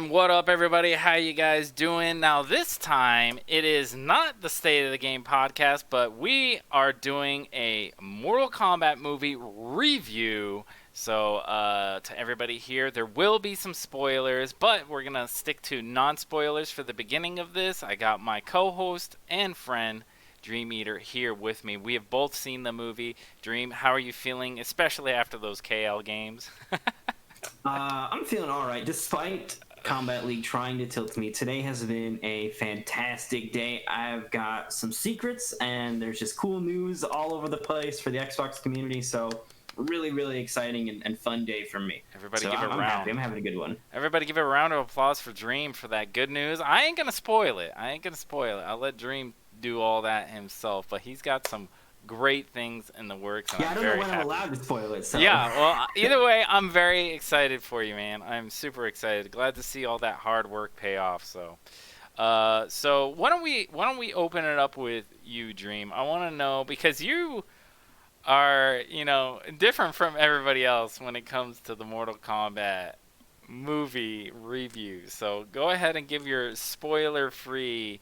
What up, everybody? How you guys doing? Now, this time, it is not the State of the Game podcast, but we are doing a Mortal Kombat movie review. So, to everybody here, there will be some spoilers, but we're going to stick to non-spoilers for the beginning of this. I got my co-host and friend, Dream Eater, here with me. We have both seen the movie. Dream, how are you feeling, especially after those KL games? I'm feeling all right, despite Combat League trying to tilt me. Today has been a fantastic day. I've got some secrets, and there's just cool news all over the place for the Xbox community, so really, really exciting and fun day for me. Everybody so give I'm a round. Happy. I'm having a good one. Everybody give a round of applause for Dream for that good news. I ain't going to spoil it. I'll let Dream do all that himself, but he's got some great things in the works. And I don't know when I'm allowed to spoil it. So. Yeah, well, either way, I'm very excited for you, man. I'm super excited. Glad to see all that hard work pay off. So why don't we open it up with you, Dream? I want to know, because you are, different from everybody else when it comes to the Mortal Kombat movie review. So go ahead and give your spoiler-free,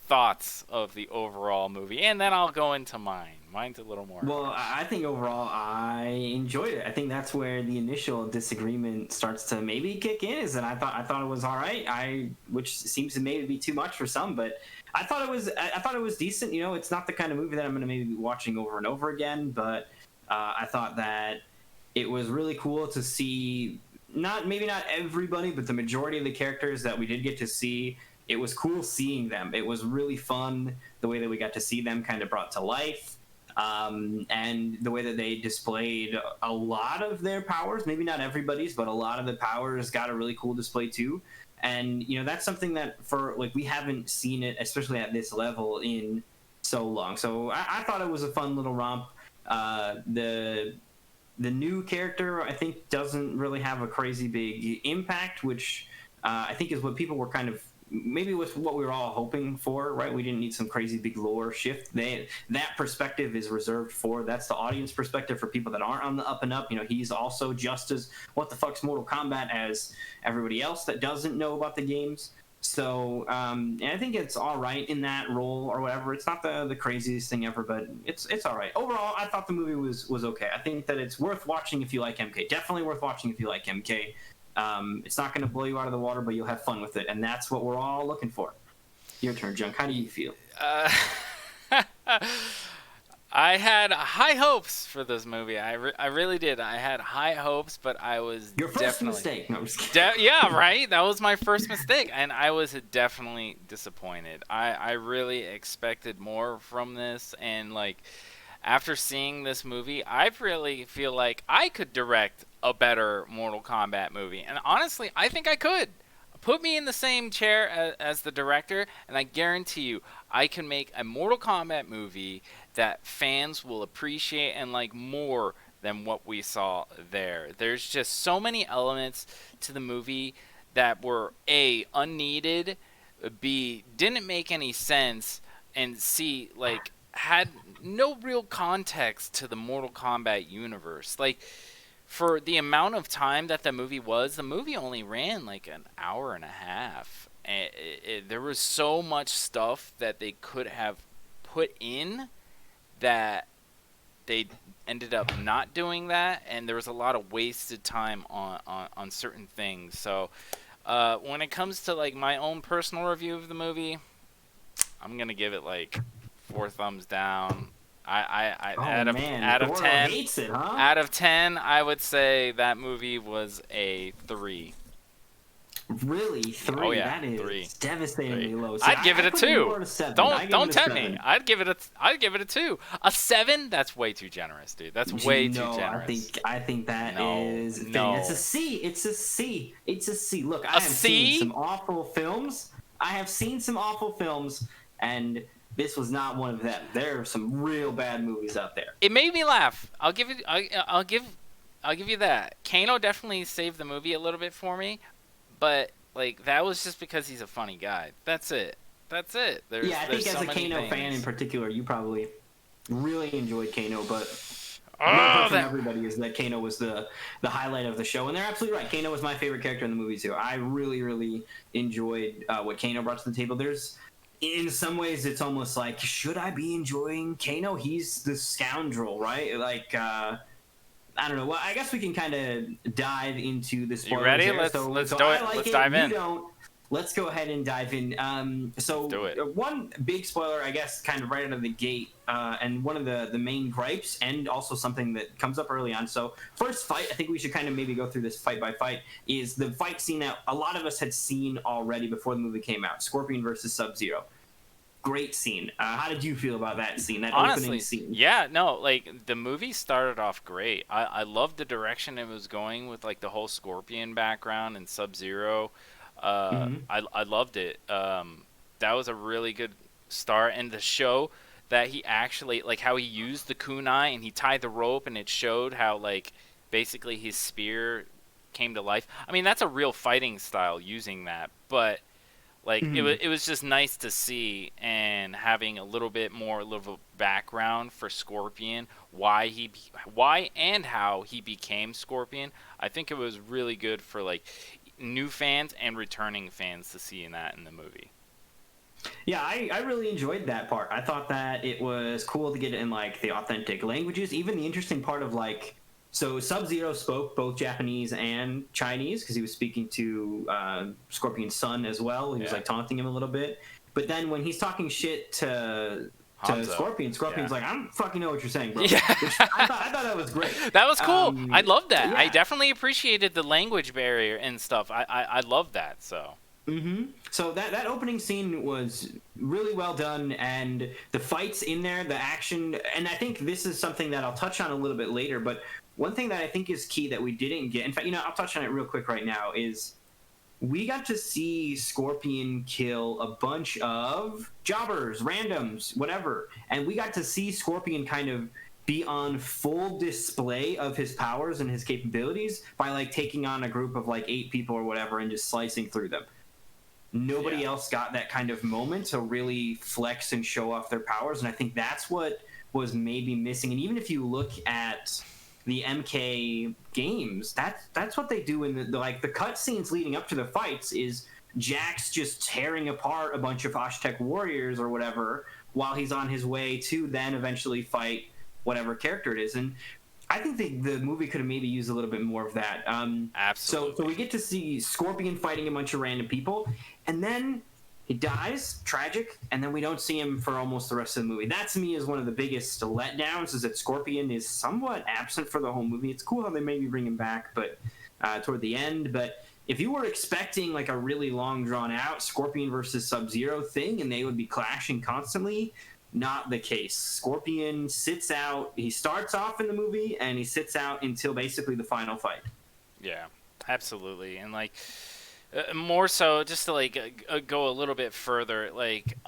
thoughts of the overall movie, and then I'll go into mine. Mine's a little more. Well, I think overall I enjoyed it. I think that's where the initial disagreement starts to maybe kick in. Is that I thought it was all right. Which seems to maybe be too much for some, but I thought it was decent. It's not the kind of movie that I'm going to maybe be watching over and over again, but I thought that it was really cool to see not everybody, but the majority of the characters that we did get to see. It was cool seeing them. It was really fun the way that we got to see them kind of brought to life, and the way that they displayed a lot of their powers. Maybe not everybody's, but a lot of the powers got a really cool display too. And that's something that we haven't seen it, especially at this level, in so long. So I thought it was a fun little romp. The new character, I think, doesn't really have a crazy big impact, which I think is what people were kind of maybe with what we were all hoping for, right? We didn't need some crazy big lore shift. That perspective is reserved that's the audience perspective for people that aren't on the up and up. He's also just as what the fuck's Mortal Kombat as everybody else that doesn't know about the games. So and I think it's all right in that role or whatever. It's not the craziest thing ever, but it's all right. Overall, I thought the movie was okay. I think that it's worth watching if you like MK. Definitely worth watching if you like MK. It's not going to blow you out of the water, but you'll have fun with it, and that's what we're all looking for. Your turn, Junk. How do you feel? I had high hopes for this movie. I really did. I had high hopes, but I was your first mistake. No, I'm just kidding. Yeah, right. That was my first mistake, and I was definitely disappointed. I really expected more from this, and after seeing this movie, I really feel like I could direct a better Mortal Kombat movie. And honestly, I think I could. Put me in the same chair as the director, and I guarantee you, I can make a Mortal Kombat movie that fans will appreciate and like more than what we saw there. There's just so many elements to the movie that were A, unneeded, B, didn't make any sense, and C, had no real context to the Mortal Kombat universe. For the amount of time that the movie only ran an hour and a half. And there was so much stuff that they could have put in that they ended up not doing that, and there was a lot of wasted time on certain things. So when it comes to my own personal review of the movie, I'm gonna give it 4 thumbs down. Out of 10, hates it, huh? Out of 10, I would say that movie was a 3. Really, 3? Oh, yeah, that is 3. Devastatingly 3. low. I'd give it a 2. Don't tempt me. I'd give it a 2. A 7? That's way too generous, dude. That's way too generous. I think that is. No. It's a C. It's a C. It's a C. Look, I have seen some awful films. And this was not one of them. There are some real bad movies out there. It made me laugh. I'll give you that. Kano definitely saved the movie a little bit for me, but that was just because he's a funny guy. That's it. I think as a Kano fan in particular, you probably really enjoyed Kano, but what I've heard Oh, from everybody is that Kano was the highlight of the show, and they're absolutely right. Kano was my favorite character in the movie too. I really really enjoyed what Kano brought to the table. There's in some ways it's almost like, should I be enjoying Kano? He's the scoundrel, right? Like I don't know. Well, I guess we can kind of dive into the you spoilers ready? there. Let's So do I it. like Let's it. dive You in. don't. Let's go ahead and dive in. Let's do it. One big spoiler, I guess, kind of right out of the gate, and one of the main gripes, and also something that comes up early on. So first fight, I think we should kind of maybe go through this fight by fight, is the fight scene that a lot of us had seen already before the movie came out, Scorpion versus Sub-Zero. Great scene. How did you feel about that scene, that Honestly, opening scene? yeah, no, like the movie started off great. I loved the direction it was going with like the whole Scorpion background and Sub-Zero. Mm-hmm. I loved it. That was a really good start, and the show that he actually like how he used the kunai and he tied the rope and it showed how like basically his spear came to life. I mean, that's a real fighting style using that, but like Mm-hmm. it was just nice to see and having a little bit more little background for Scorpion, why and how he became Scorpion. I think it was really good for like new fans and returning fans to see that in the movie. Yeah, I really enjoyed that part. I thought that it was cool to get it in like the authentic languages. Even the interesting part of like, so Sub Zero spoke both Japanese and Chinese because he was speaking to Scorpion's son as well. He was Yeah. like taunting him a little bit. But then when he's talking shit to Hanzo. Scorpion's Yeah. like, I don't fucking know what you're saying, bro. Yeah. Which I thought that was great. That was cool. I loved that. I Yeah. definitely appreciated the language barrier and stuff. I love that. So So that opening scene was really well done, and the fights in there, the action, and I think this is something that I'll touch on a little bit later. But one thing that I think is key that we didn't get, in fact, I'll touch on it real quick right now, is we got to see Scorpion kill a bunch of jobbers, randoms, whatever, and we got to see Scorpion kind of be on full display of his powers and his capabilities by like taking on a group of like 8 people or whatever and just slicing through them. Nobody yeah. else got that kind of moment to really flex and show off their powers, and I think that's what was maybe missing. And even if you look at the MK games, that's what they do in the like the cutscenes leading up to the fights is Jax just tearing apart a bunch of Aztec warriors or whatever while he's on his way to then eventually fight whatever character it is. And I think the movie could have maybe used a little bit more of that. So Absolutely. we get to see Scorpion fighting a bunch of random people, and then he dies, tragic, and then we don't see him for almost the rest of the movie. That to me is one of the biggest letdowns, is that Scorpion is somewhat absent for the whole movie. It's cool how they maybe bring him back, but toward the end. But if you were expecting like a really long, drawn out Scorpion versus Sub-Zero thing, and they would be clashing constantly, not the case. Scorpion sits out. He starts off in the movie, and he sits out until basically the final fight. Yeah, absolutely. And like more so, just to like go a little bit further, like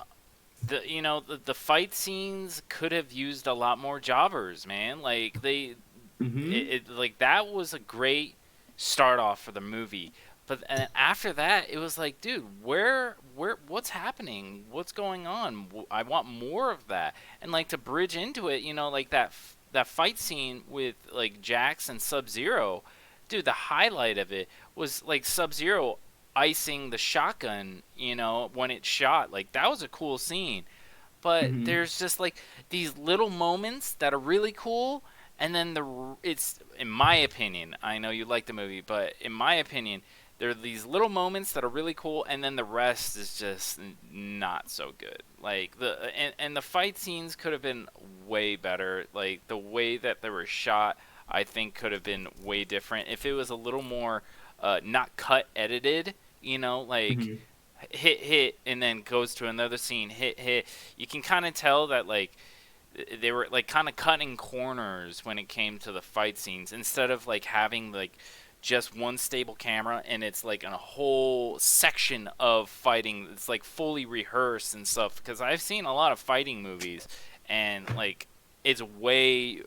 the fight scenes could have used a lot more jobbers, man. Like Mm-hmm. like that was a great start off for the movie. But after that, it was like, dude, what's happening? What's going on? I want more of that. And like to bridge into it, like that fight scene with like Jax and Sub Zero, dude, the highlight of it was like Sub Zero icing the shotgun, when it shot. Like that was a cool scene. But Mm-hmm. there's just like these little moments that are really cool, and then it's in my opinion. I know you like the movie, but in my opinion, there are these little moments that are really cool, and then the rest is just not so good. Like and the fight scenes could have been way better. Like the way that they were shot, I think could have been way different if it was a little more not cut edited. Like Mm-hmm. hit and then goes to another scene, hit. You can kind of tell that like they were like kind of cutting corners when it came to the fight scenes instead of like having like just one stable camera and it's like a whole section of fighting. It's like fully rehearsed and stuff, because I've seen a lot of fighting movies and like it's way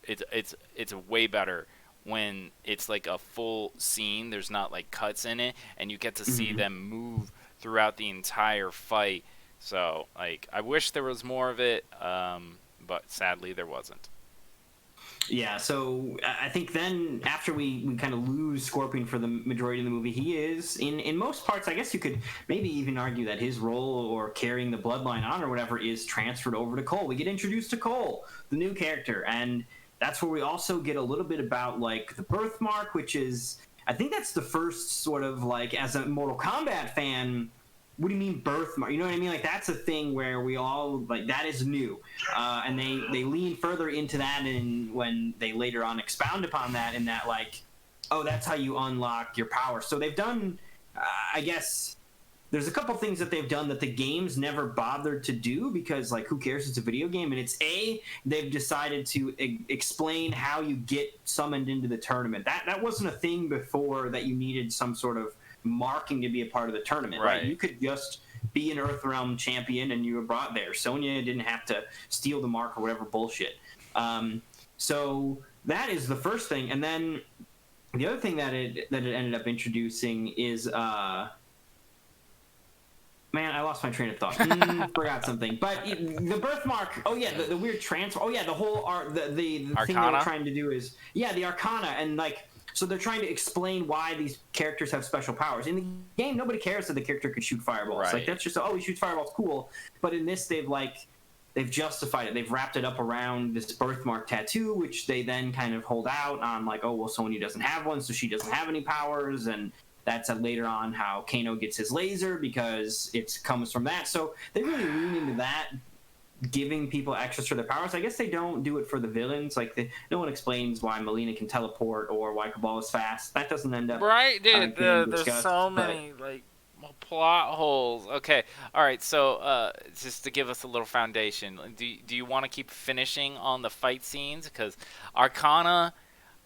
it's way better when it's like a full scene. There's not like cuts in it, and you get to see Mm-hmm. them move throughout the entire fight. So like I wish there was more of it, but sadly there wasn't. Yeah, so I think then after we kind of lose Scorpion for the majority of the movie, he is in most parts. I guess you could maybe even argue that his role or carrying the bloodline on or whatever is transferred over to Cole. We get introduced to Cole, the new character, and that's where we also get a little bit about like the birthmark, which is I think that's the first sort of like as a Mortal Kombat fan. What do you mean birthmark? You know what I mean? Like that's a thing where we all like that is new, and they lean further into that, and when they later on expound upon that, in that like, oh, that's how you unlock your power. So they've done, I guess, there's a couple things that they've done that the games never bothered to do because like who cares? It's a video game, and it's they've decided to explain how you get summoned into the tournament. That wasn't a thing before that you needed some sort of marking to be a part of the tournament, right? You could just be an Earthrealm champion and you were brought there. Sonya didn't have to steal the mark or whatever bullshit. So that is the first thing, and then the other thing that it ended up introducing is man, I lost my train of thought. Forgot something. But the birthmark. Oh yeah, the weird transfer. Oh yeah, the whole the thing they're trying to do is the Arcana, and like. So they're trying to explain why these characters have special powers. In the game, nobody cares that the character can shoot fireballs. Right. Like that's just he shoots fireballs, cool. But in this, they've justified it. They've wrapped it up around this birthmark tattoo, which they then kind of hold out on, like, oh well, Sonya doesn't have one, so she doesn't have any powers, and that's later on how Kano gets his laser because it comes from that. So they really lean into that. Giving people access to their powers. I guess they don't do it for the villains. Like no one explains why Melina can teleport or why Cabal is fast. That doesn't end up right, dude. There's so many like plot holes. Okay, all right. So just to give us a little foundation, do you want to keep finishing on the fight scenes? Because Arcana,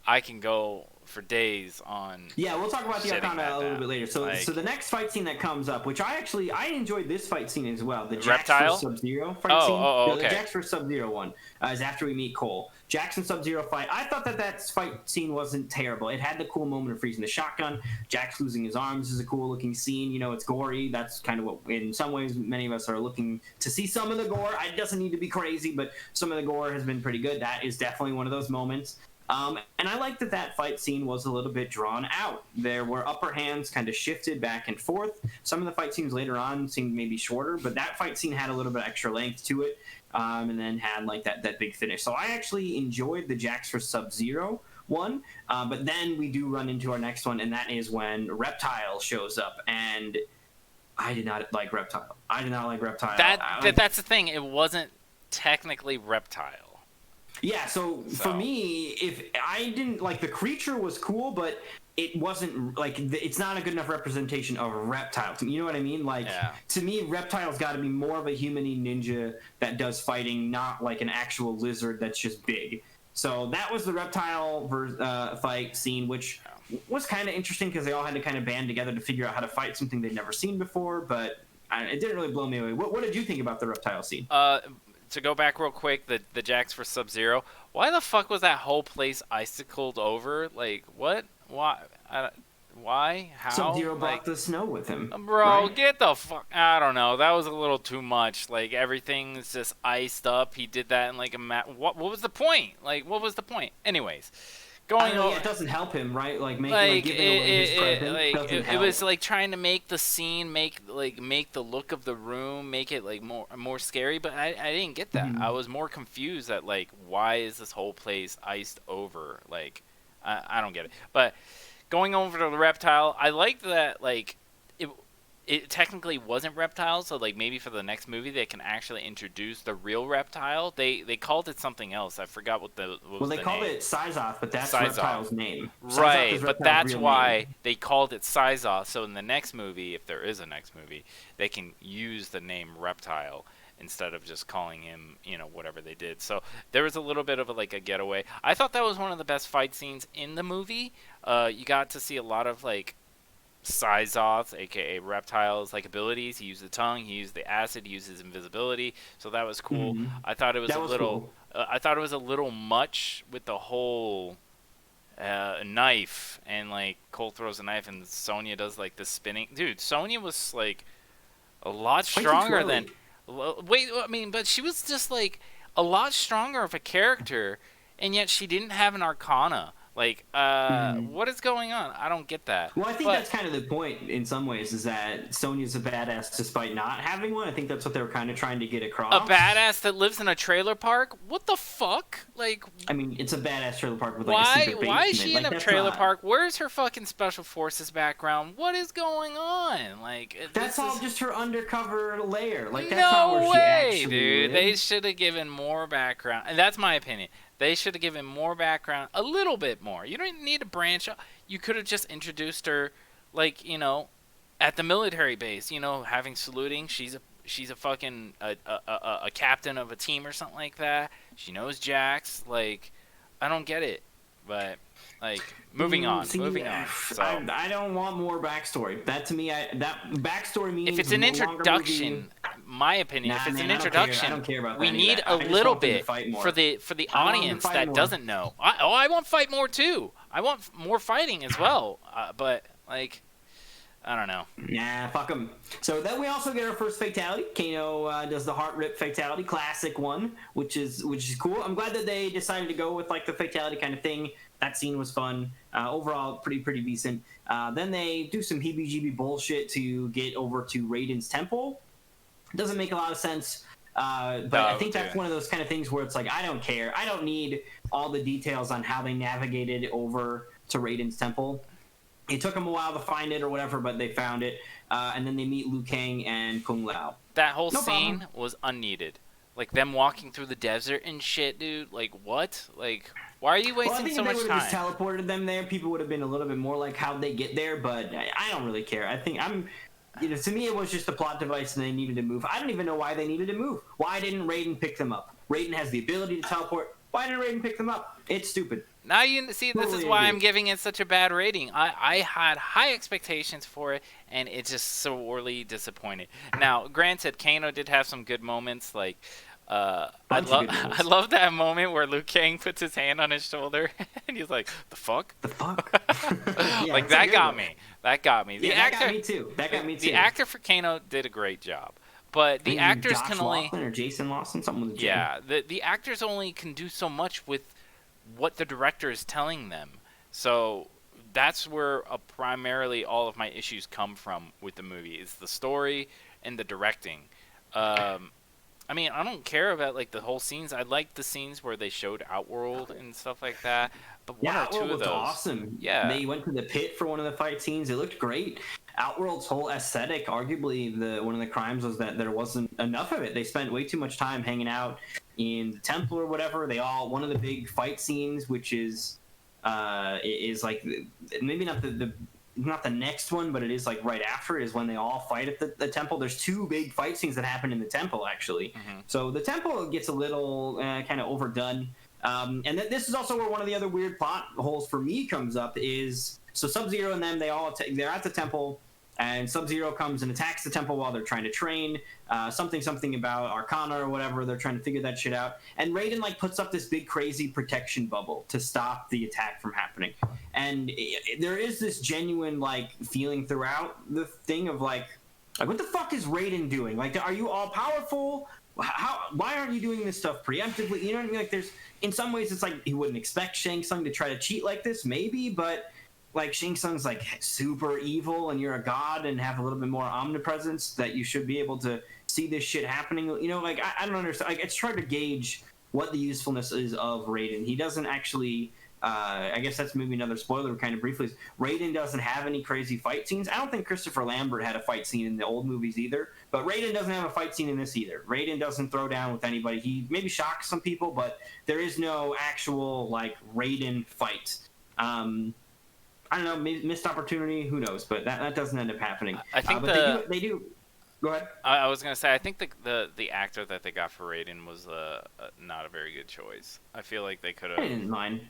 I can go for days on. Yeah, we'll talk about the Arcana a little bit later. So, so the next fight scene that comes up, which I enjoyed this fight scene as well. The Jax vs Sub-Zero fight scene. Okay. The Jax vs Sub-Zero one is after we meet Cole. Jax and Sub-Zero fight. I thought that fight scene wasn't terrible. It had the cool moment of freezing the shotgun. Jax losing his arms is a cool looking scene. You know, it's gory. That's kind of what, in some ways, many of us are looking to see some of the gore. It doesn't need to be crazy, but some of the gore has been pretty good. That is definitely one of those moments. And I like that fight scene was a little bit drawn out. There were upper hands kind of shifted back and forth. Some of the fight scenes later on seemed maybe shorter, but that fight scene had a little bit extra length to it, and then had like that big finish. So I actually enjoyed the Jax for Sub-Zero one, but then we do run into our next one, and that is when Reptile shows up, and I did not like Reptile. That's the thing. It wasn't technically Reptile. Yeah, so for me, if I didn't like the creature was cool, but it wasn't like it's not a good enough representation of Reptile. You know what I mean? Like to me, Reptile's got to be more of a human-y ninja that does fighting, not like an actual lizard that's just big. So that was the Reptile fight scene, which was kind of interesting because they all had to kind of band together to figure out how to fight something they'd never seen before. But it didn't really blow me away. What did you think about the Reptile scene? To go back real quick, the Jax for Sub-Zero, why the fuck was that whole place icicled over? Like, what? Why? Why? How? Sub-Zero brought the snow with him. Bro, right? Get the fuck... I don't know. That was a little too much. Like, everything's just iced up. He did that in, like, a map. What was the point? Like, what was the point? Anyways... it doesn't help him, right? Like giving away his present. It was like trying to make the scene, make the look of the room, make it like more scary. But I didn't get that. I was more confused at like why is this whole place iced over? Like I don't get it. But going over to the Reptile, I liked that like it technically wasn't Reptile, so like maybe for the next movie they can actually introduce the real Reptile. They called it something else. I forgot what the what was they the called name. It Sizoth, but that's Reptile's name. Right, but that's why they called it Sizoth. So in the next movie, if there is a next movie, they can use the name Reptile instead of just calling him, whatever they did. So there was a little bit of a getaway. I thought that was one of the best fight scenes in the movie. You got to see a lot of like Sizoth, aka Reptile's abilities. He used the tongue, he used the acid, he used his invisibility, so that was cool. I thought it was I thought it was a little much with the whole knife, and like Cole throws a knife and Sonya does like the spinning. Dude, Sonya was like a lot stronger but she was just like a lot stronger of a character. and yet she didn't have an Arcana. Like, what is going on? I don't get that. Well, I think But that's kind of the point in some ways, is that Sonya's a badass despite not having one. I think that's what they were kind of trying to get across. a badass that lives in a trailer park? What the fuck? Like, I mean, it's a badass trailer park with like a secret basement. why is she in like, a trailer park? Where's her fucking special forces background? What is going on? Like, that's all just her undercover layer. Like, that's no not where way, she actually dude. lived. They should have given more background, and that's my opinion. They should have given more background, a little bit more. You don't need to branch out. You could have just introduced her, like, at the military base. Having saluting. She's a fucking a captain of a team or something like that. She knows Jax. Like, I don't get it, but like, moving on. So, I don't want more backstory. That to me, that backstory means if it's an introduction, my opinion, if it's an introduction, I don't care about we that need either. a little bit for for the audience that doesn't know. I want fight more too. I want more fighting as well. But like, I don't know. Nah, fuck them. So then we also get our first fatality. Kano does the heart rip fatality, classic one, which is cool. I'm glad that they decided to go with like the fatality kind of thing. That scene was fun. Overall, pretty decent. Then they do some heebie-jeebie bullshit to get over to Raiden's temple. Doesn't make a lot of sense. But I think that's one of those kind of things where it's like, I don't care. I don't need all the details on how they navigated over to Raiden's temple. It took them a while to find it or whatever, but they found it. And then they meet Liu Kang and Kung Lao. That whole scene was unneeded. Like, them walking through the desert and shit, dude. Like, what? Like, why are you wasting so much time? I think if they would have just teleported them there, people would have been a little bit more like, how'd they get there? But I don't really care. I think to me, it was just a plot device and they needed to move. I don't even know why they needed to move. Why didn't Raiden pick them up? Raiden has the ability to teleport. Why didn't Raiden pick them up? It's stupid. Now you see, this is why I'm giving it such a bad rating. I had high expectations for it, and it's just sorely disappointed. Now, granted, Kano did have some good moments. Like, I love that moment where Liu Kang puts his hand on his shoulder, and he's like, "The fuck? The fuck?" Yeah, like, that got me. That got me. That got me too. The actor for Kano did a great job. But the actors Josh can only Lawson or Jason Lawson, something with the yeah. The actors only can do so much with what the director is telling them. So that's where primarily all of my issues come from with the movie. It's the story and the directing. I mean, I don't care about like the whole scenes. I liked the scenes where they showed Outworld and stuff like that. But one or two of those, was awesome. Yeah, they went to the pit for one of the fight scenes. It looked great. Outworld's whole aesthetic, arguably one of the crimes was that there wasn't enough of it. They spent way too much time hanging out in the temple or whatever. One of the big fight scenes, which is like maybe not the next one, but it is like right after, is when they all fight at the temple. There's two big fight scenes that happen in the temple actually. Mm-hmm. So the temple gets a little kind of overdone. And this is also where one of the other weird plot holes for me comes up is, so Sub-Zero and them, they're at the temple, and Sub-Zero comes and attacks the temple while they're trying to train. Something about Arcana or whatever. They're trying to figure that shit out. And Raiden like puts up this big crazy protection bubble to stop the attack from happening. And there is this genuine like feeling throughout the thing of like what the fuck is Raiden doing? Like, are you all powerful? Why aren't you doing this stuff preemptively? You know what I mean? Like, there's in some ways it's like he wouldn't expect Shang Tsung to try to cheat like this, maybe, but like Shang Tsung's like super evil and you're a god and have a little bit more omnipresence that you should be able to see this shit happening. You know, like I don't understand. Like, it's hard to gauge what the usefulness is of Raiden. He doesn't actually. I guess that's maybe another spoiler kind of briefly. Raiden doesn't have any crazy fight scenes. I don't think Christopher Lambert had a fight scene in the old movies either, but Raiden doesn't have a fight scene in this either. Raiden doesn't throw down with anybody. He maybe shocks some people, but there is no actual like Raiden fight. I don't know, missed opportunity, who knows, but that doesn't end up happening. I think they do. Go ahead. I was gonna say, I think the actor that they got for Raiden was not a very good choice. I feel like they could have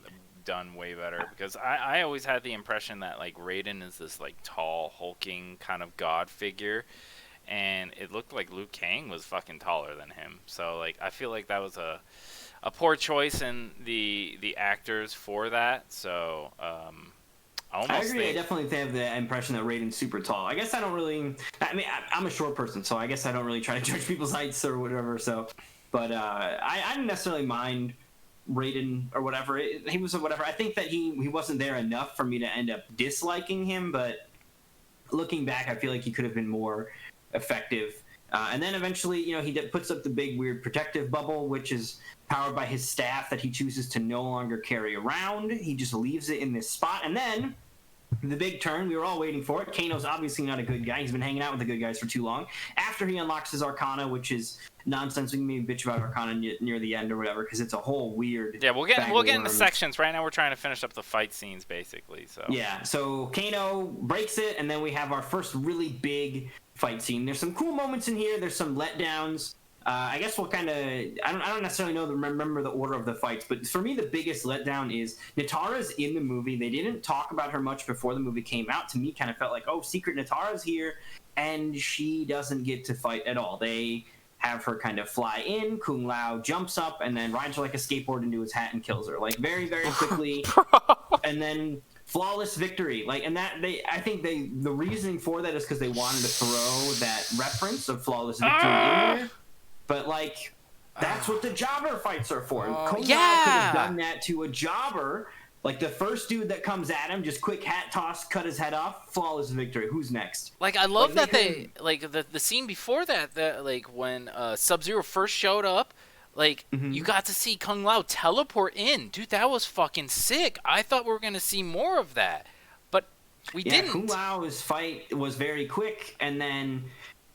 done way better, because I always had the impression that like Raiden is this like tall, hulking kind of god figure, and it looked like Liu Kang was fucking taller than him. So like I feel like that was a poor choice in the actors for that. So I agree. I definitely have the impression that Raiden's super tall. I guess I don't really. I mean, I'm a short person, so I guess I don't really try to judge people's heights or whatever. So, but I didn't necessarily mind Raiden or whatever. He was whatever. I think that he wasn't there enough for me to end up disliking him, but looking back, I feel like he could have been more effective. And then eventually, he puts up the big weird protective bubble, which is powered by his staff that he chooses to no longer carry around. He just leaves it in this spot. And then the big turn, we were all waiting for it. Kano's obviously not a good guy. He's been hanging out with the good guys for too long. After he unlocks his Arcana, which is nonsense. We can maybe bitch about Arcana near the end or whatever, because it's a whole weird. Yeah, we'll get into sections. Right now, we're trying to finish up the fight scenes, basically. So yeah, so Kano breaks it, and then we have our first really big fight scene. There's some cool moments in here. There's some letdowns. I guess we'll kind of. I don't necessarily remember the order of the fights, but for me, the biggest letdown is Natara's in the movie. They didn't talk about her much before the movie came out. To me, kind of felt like, oh, secret Natara's here, and she doesn't get to fight at all. They have her kind of fly in. Kung Lao jumps up and then rides her like a skateboard into his hat and kills her, like very, very quickly, and then flawless victory. Like, and that I think the reasoning for that is because they wanted to throw that reference of flawless victory in there. But, like, that's what the jobber fights are for. Kung Lao could have done that to a jobber. Like, the first dude that comes at him, just quick hat toss, cut his head off, flawless victory. Who's next? Like, I love that they like, the scene before that, like, when Sub-Zero first showed up, like, you got to see Kung Lao teleport in. Dude, that was fucking sick. I thought we were going to see more of that. But we didn't. Kung Lao's fight was very quick, and then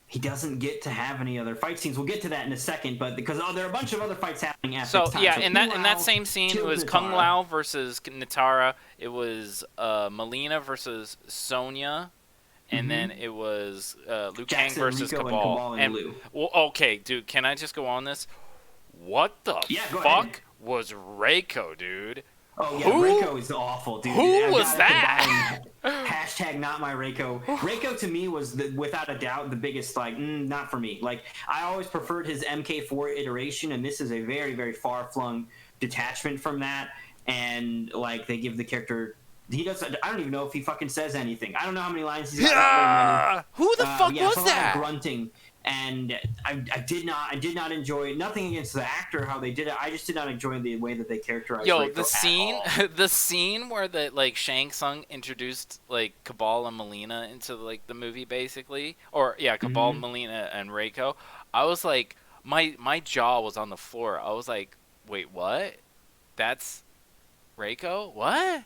he doesn't get to have any other fight scenes. We'll get to that in a second, but because there are a bunch of other fights happening at this time. Yeah, in that same scene, it was Natara. Kung Lao versus Natara. It was Melina versus Sonya, and then it was Liu Kang versus Cabal. And Liu. Well, okay, dude, can I just go on this? What the fuck was Reiko, dude? Oh, yeah, Reiko is awful, dude. Who was that? Hashtag not my Reiko. Reiko, to me, was, without a doubt, the biggest, like, not for me. Like, I always preferred his MK4 iteration, and this is a very, very far-flung detachment from that. And, like, they give the character... I don't even know if he fucking says anything. I don't know how many lines he's got. Who the fuck was that? Grunting. And I did not enjoy, nothing against the actor, how they did it. I just did not enjoy the way that they characterized Reiko the scene where Shang Tsung introduced like Cabal and Melina into like the movie, basically, or Cabal, Melina, and Reiko. I was like, my jaw was on the floor. I was like, wait, what? That's Reiko? What?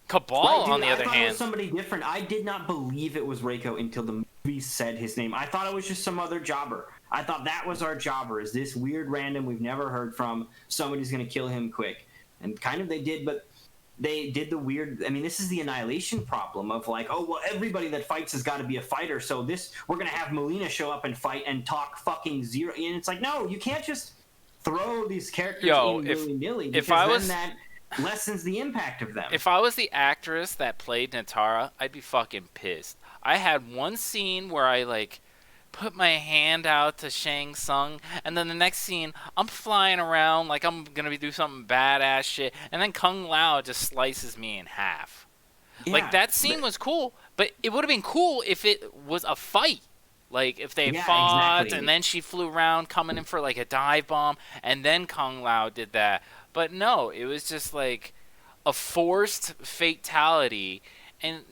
Cabal, right, dude, on the other hand, it was somebody different. I did not believe it was Reiko until the movie said his name. I thought it was just some other jobber. I thought that was our jobber. Is this weird random we've never heard from? Somebody's gonna kill him quick, and kind of they did, but they did the weird. I mean, this is the annihilation problem of like, oh well, everybody that fights has got to be a fighter. So we're gonna have Melina show up and fight and talk fucking zero. And it's like, no, you can't just throw these characters in willy-nilly, because then that lessens the impact of them. If I was the actress that played Natara, I'd be fucking pissed. I had one scene where I like put my hand out to Shang Tsung, and then the next scene I'm flying around like I'm gonna do something badass shit, and then Kung Lao just slices me in half. Yeah, like that scene was cool, but it would have been cool if it was a fight. Like if they fought, exactly. And then she flew around coming in for like a dive bomb, and then Kung Lao did that. But no, it was just like a forced fatality, and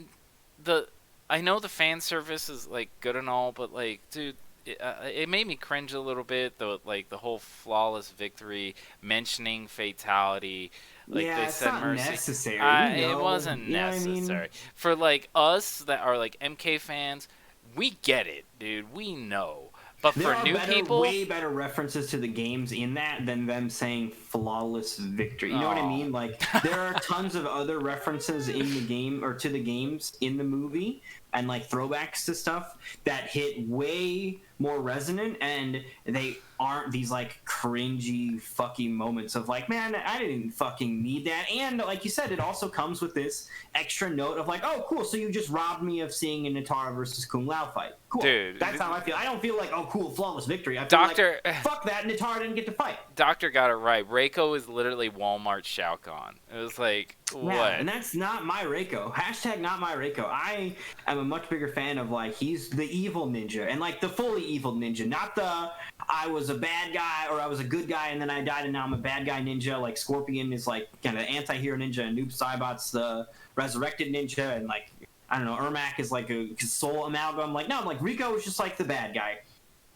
I know the fan service is like good and all, but like, dude, it made me cringe a little bit. The whole flawless victory, mentioning fatality, like yeah, they said, not mercy. Necessary. It wasn't necessary. I mean? For like us that are like MK fans, we get it, dude. We know. But for new people, way better references to the games in that than them saying flawless victory. You know what I mean? Like there are tons of other references in the game or to the games in the movie and like throwbacks to stuff that hit way more resonant, and they aren't these like cringy fucking moments of like, man, I didn't fucking need that. And like you said, it also comes with this extra note of like, oh cool, so you just robbed me of seeing a Natara versus Kung Lao fight. Cool. Dude, that's how I feel. I don't feel like, oh cool, flawless victory. I feel like, fuck that, Natara didn't get to fight. Doctor got it right. Reiko is literally Walmart Shao Kahn. It was like, what? Yeah, and that's not my Reiko. Hashtag not my Reiko. I am a much bigger fan of, like, he's the evil ninja, and, like, the fully evil ninja, not the I was a bad guy or I was a good guy and then I died and now I'm a bad guy ninja. Like, Scorpion is, like, kind of anti-hero ninja, and Noob Saibot's the resurrected ninja, and, like, I don't know, Ermac is, like, a soul amalgam. Like, no, like, Rico is just, like, the bad guy.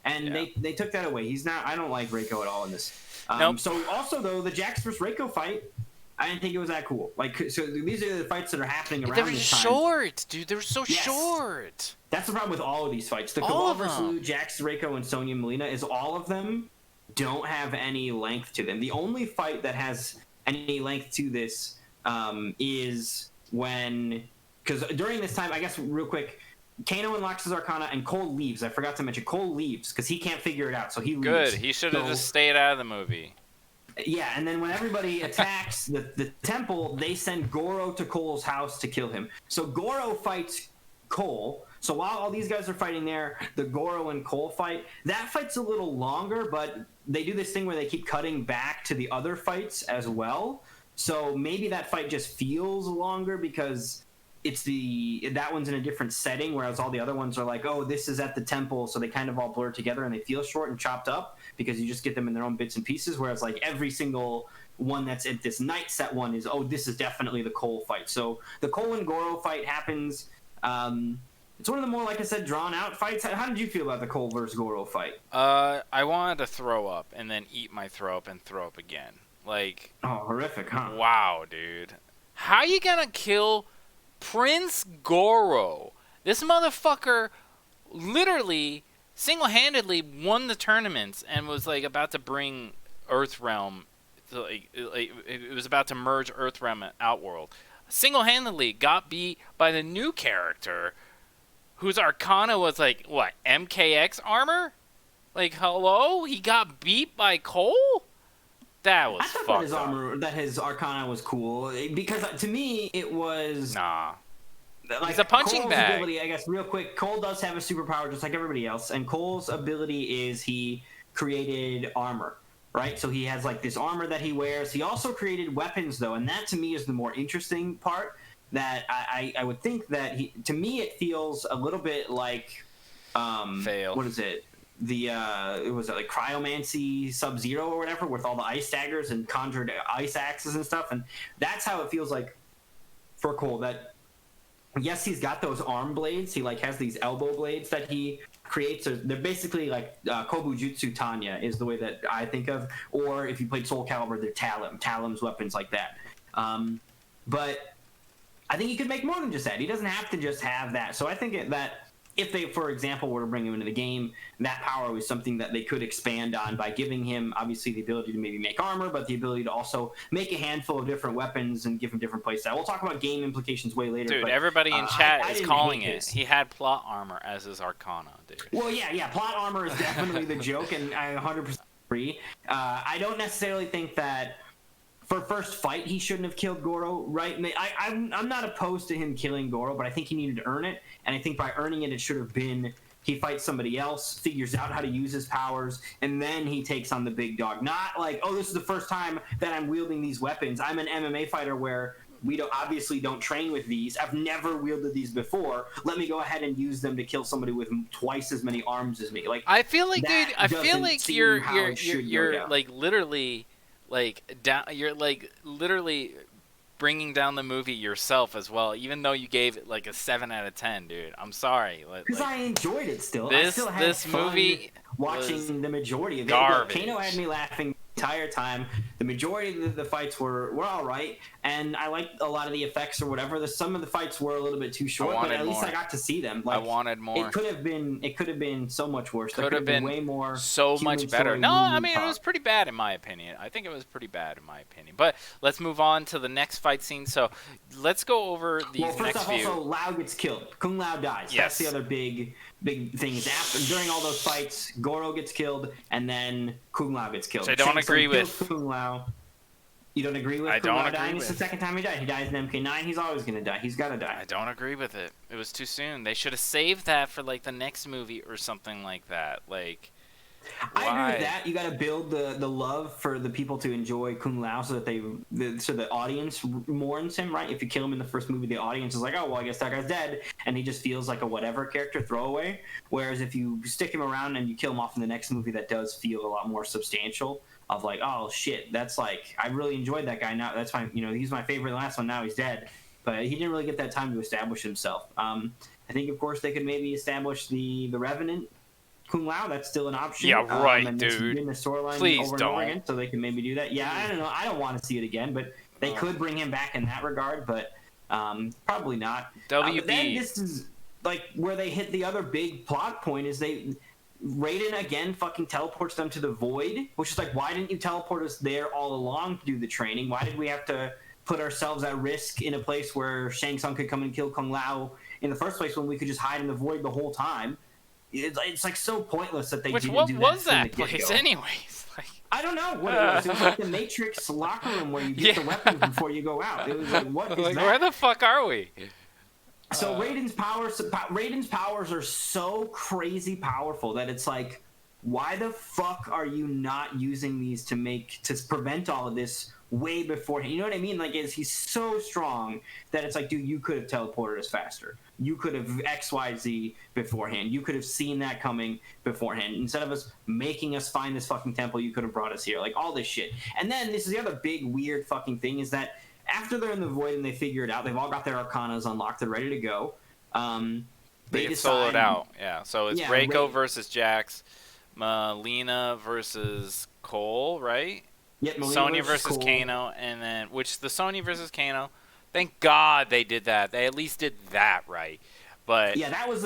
And they took that away. He's not. I don't like Reiko at all in this. Nope. So also though, the Jax vs Reiko fight, I didn't think it was that cool. Like, so these are the fights that are happening around this time. They were short, dude. They were so short. That's the problem with all of these fights. The Cabal vs. Liu, Jax, Reiko, and Sonya Molina is all of them don't have any length to them. The only fight that has any length to this is when, because during this time, I guess real quick, Kano unlocks his Arcana and Cole leaves. I forgot to mention Cole leaves because he can't figure it out, so he leaves. Good. He should have just stayed out of the movie. Yeah, and then when everybody attacks the temple, they send Goro to Cole's house to kill him. So Goro fights Cole. So while all these guys are fighting there, the Goro and Cole fight, that fight's a little longer, but they do this thing where they keep cutting back to the other fights as well. So maybe that fight just feels longer because that one's in a different setting, whereas all the other ones are like, oh, this is at the temple, so they kind of all blur together and they feel short and chopped up because you just get them in their own bits and pieces, whereas like every single one that's at this night set one is, oh, this is definitely the Cole fight. So the Cole and Goro fight happens. It's one of the more, like I said, drawn out fights. How did you feel about the Cole versus Goro fight? I wanted to throw up and then eat my throw up and throw up again. Like, oh, horrific, huh? Wow, dude. How you gonna kill Prince Goro? This motherfucker literally single-handedly won the tournaments and was like about to bring Earthrealm, it was about to merge Earthrealm and Outworld. Single-handedly got beat by the new character whose Arcana was like, what, MKX armor? Like, hello? He got beat by Cole? That was fucked up. That his Arcana was cool because to me it was like, he's a punching Cole's bag. Ability, I guess, real quick. Cole does have a superpower just like everybody else, and Cole's ability is he created armor, right? So he has like this armor that he wears. He also created weapons though, and that to me is the more interesting part. That I would think that to me it feels a little bit like Fail. What is it? It was like Cryomancy Sub-Zero or whatever with all the ice daggers and conjured ice axes and stuff, and that's how it feels like for Cole. That yes, he's got those arm blades. He like has these elbow blades that he creates. They're basically like Kobujutsu Tanya is the way that I think of, or if you played Soul Calibur, they're Talim's weapons like that. But I think he could make more than just that. He doesn't have to just have that. So I think that if they, for example, were to bring him into the game, that power was something that they could expand on by giving him, obviously, the ability to maybe make armor, but the ability to also make a handful of different weapons and give him different playstyle. We'll talk about game implications way later. Dude, but, everybody in chat is calling it. This. He had plot armor as his Arcana, dude. Well, yeah. Plot armor is definitely the joke, and I 100% agree. I don't necessarily think that for first fight, he shouldn't have killed Goro, right? I'm not opposed to him killing Goro, but I think he needed to earn it. And I think by earning it, it should have been he fights somebody else, figures out how to use his powers, and then he takes on the big dog. Not like, oh, this is the first time that I'm wielding these weapons. I'm an MMA fighter where we obviously don't train with these. I've never wielded these before. Let me go ahead and use them to kill somebody with twice as many arms as me. Like, I feel like, dude, I feel like you're like literally... you're like literally bringing down the movie yourself as well, even though you gave it like a 7 out of 10, dude. I'm sorry. Because I enjoyed it still. I still had this fun movie watching the majority of it. Garbage. Kano had me laughing the entire time. The majority of the fights were all right, and I liked a lot of the effects or whatever. Some of the fights were a little bit too short, but at least I got to see them. Like, I wanted more. It could have been so much worse. Could have been way more. So much better. No, I mean, it was pretty bad in my opinion. I think it was pretty bad in my opinion. But let's move on to the next fight scene. So let's go over these first next off, few. Also, Lao gets killed. Kung Lao dies. Yes. That's the other big thing. Is during all those fights, Goro gets killed, and then Kung Lao gets killed. Which I don't agree with. Kung Lao. You don't agree with Kung Lao dying? It's the second time he died. He dies in MK9. He's always going to die. He's got to die. I don't agree with it. It was too soon. They should have saved that for like the next movie or something like that. Like, I agree with Why? that. You got to build the love for the people to enjoy Kung Lao, so that so the audience mourns him, right? If you kill him in the first movie, the audience is like, oh well, I guess that guy's dead, and he just feels like a whatever character throwaway. Whereas if you stick him around and you kill him off in the next movie, that does feel a lot more substantial. Of like, oh shit, that's like, I really enjoyed that guy. Now that's my, he's my favorite last one. Now he's dead, but he didn't really get that time to establish himself. I think, of course, they could maybe establish the Revenant Kung Lao. That's still an option. Yeah, right, and dude. in the storyline Please over and don't. over again, so they can maybe do that. Yeah, I don't know. I don't want to see it again, but they could bring him back in that regard, but probably not. WB. But then this is like where they hit the other big plot point is Raiden again fucking teleports them to the void, which is like, why didn't you teleport us there all along to do the training? Why did we have to put ourselves at risk in a place where Shang Tsung could come and kill Kung Lao in the first place when we could just hide in the void the whole time? It's like so pointless that they didn't do that. What was that place anyways? Like, I don't know what it was. It was like the Matrix locker room where you get the weapons before you go out. It was like, what is that? Where the fuck are we? So Raiden's powers are so crazy powerful that it's like, why the fuck are you not using these to prevent all of this way beforehand? You know what I mean? Like, he's so strong that it's like, dude, you could have teleported us faster. You could have XYZ beforehand. You could have seen that coming beforehand. Instead of us making us find this fucking temple, you could have brought us here. Like, all this shit. And then this is the other big weird fucking thing is that after they're in the void and they figure it out, they've all got their arcanas unlocked. They're ready to go. They get soloed out. Yeah. So it's Reiko versus Jax, Melina versus Cole, right? Yep, Sonya versus Kano, and then the Sonya versus Kano. Thank God they did that. They at least did that right. But yeah, that was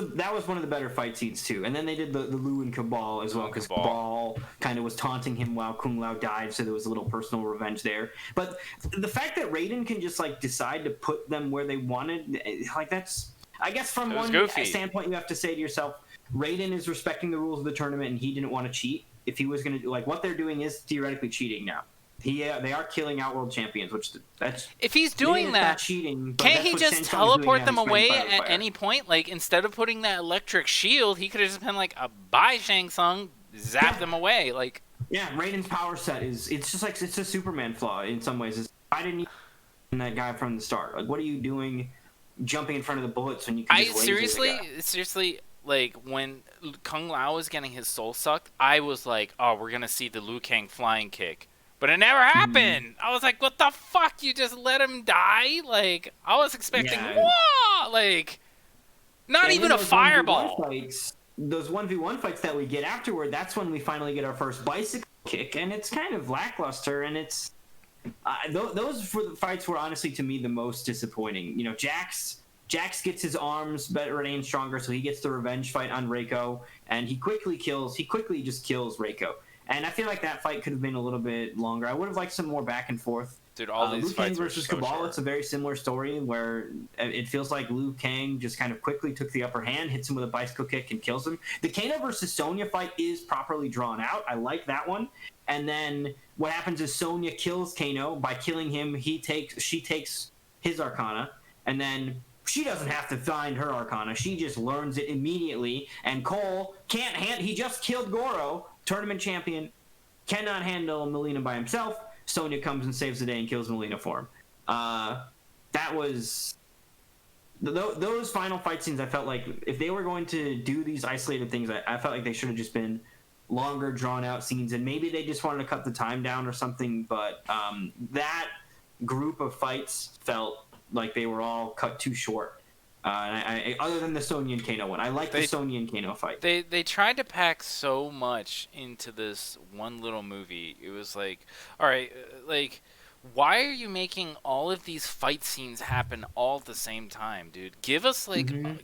one of the better fight scenes too. And then they did the Lu and Cabal as well, because Cabal kind of was taunting him while Kung Lao died, so there was a little personal revenge there. But the fact that Raiden can just like decide to put them where they wanted, like that's, I guess from one standpoint you have to say to yourself, Raiden is respecting the rules of the tournament and he didn't want to cheat. If he was going to do, like, what they're doing is theoretically cheating now. They are killing out world champions, which that's, if he's doing that, cheating. Can't he just teleport them away at any point? Like, instead of putting that electric shield, he could have just been like, bye Shang Tsung, zap them away. Like, yeah, Raiden's power set it's just like, it's a Superman flaw in some ways. Why didn't you that guy from the start? Like, what are you doing jumping in front of the bullets when you can just seriously, like, when Kung Lao was getting his soul sucked, I was like, oh, we're gonna see the Liu Kang flying kick. But it never happened. I was like, what the fuck? You just let him die? Like, I was expecting, whoa! Like, not even a fireball. Those 1v1 fights that we get afterward, that's when we finally get our first bicycle kick, and it's kind of lackluster, and it's... those fights were honestly, to me, the most disappointing. Jax gets his arms better and stronger, so he gets the revenge fight on Reiko, and he quickly just kills Reiko. And I feel like that fight could have been a little bit longer. I would have liked some more back and forth. Dude, all these Liu Kang fights versus so Cabal, short. it's a very similar story where it feels like Liu Kang just kind of quickly took the upper hand, hits him with a bicycle kick, and kills him. The Kano versus Sonya fight is properly drawn out. I like that one. And then what happens is Sonya kills Kano. By killing him, she takes his Arcana, and then she doesn't have to find her Arcana. She just learns it immediately. And Cole he just killed Goro, tournament champion, cannot handle Melina by himself. Sonya comes and saves the day and kills Melina for him. That was... Those final fight scenes, I felt like if they were going to do these isolated things, I felt like they should have just been longer, drawn-out scenes, and maybe they just wanted to cut the time down or something, but that group of fights felt like they were all cut too short. Other than the Sonya and Kano one. I like the Sonya and Kano fight. They tried to pack so much into this one little movie. It was like, all right, like, why are you making all of these fight scenes happen all at the same time, dude? Give us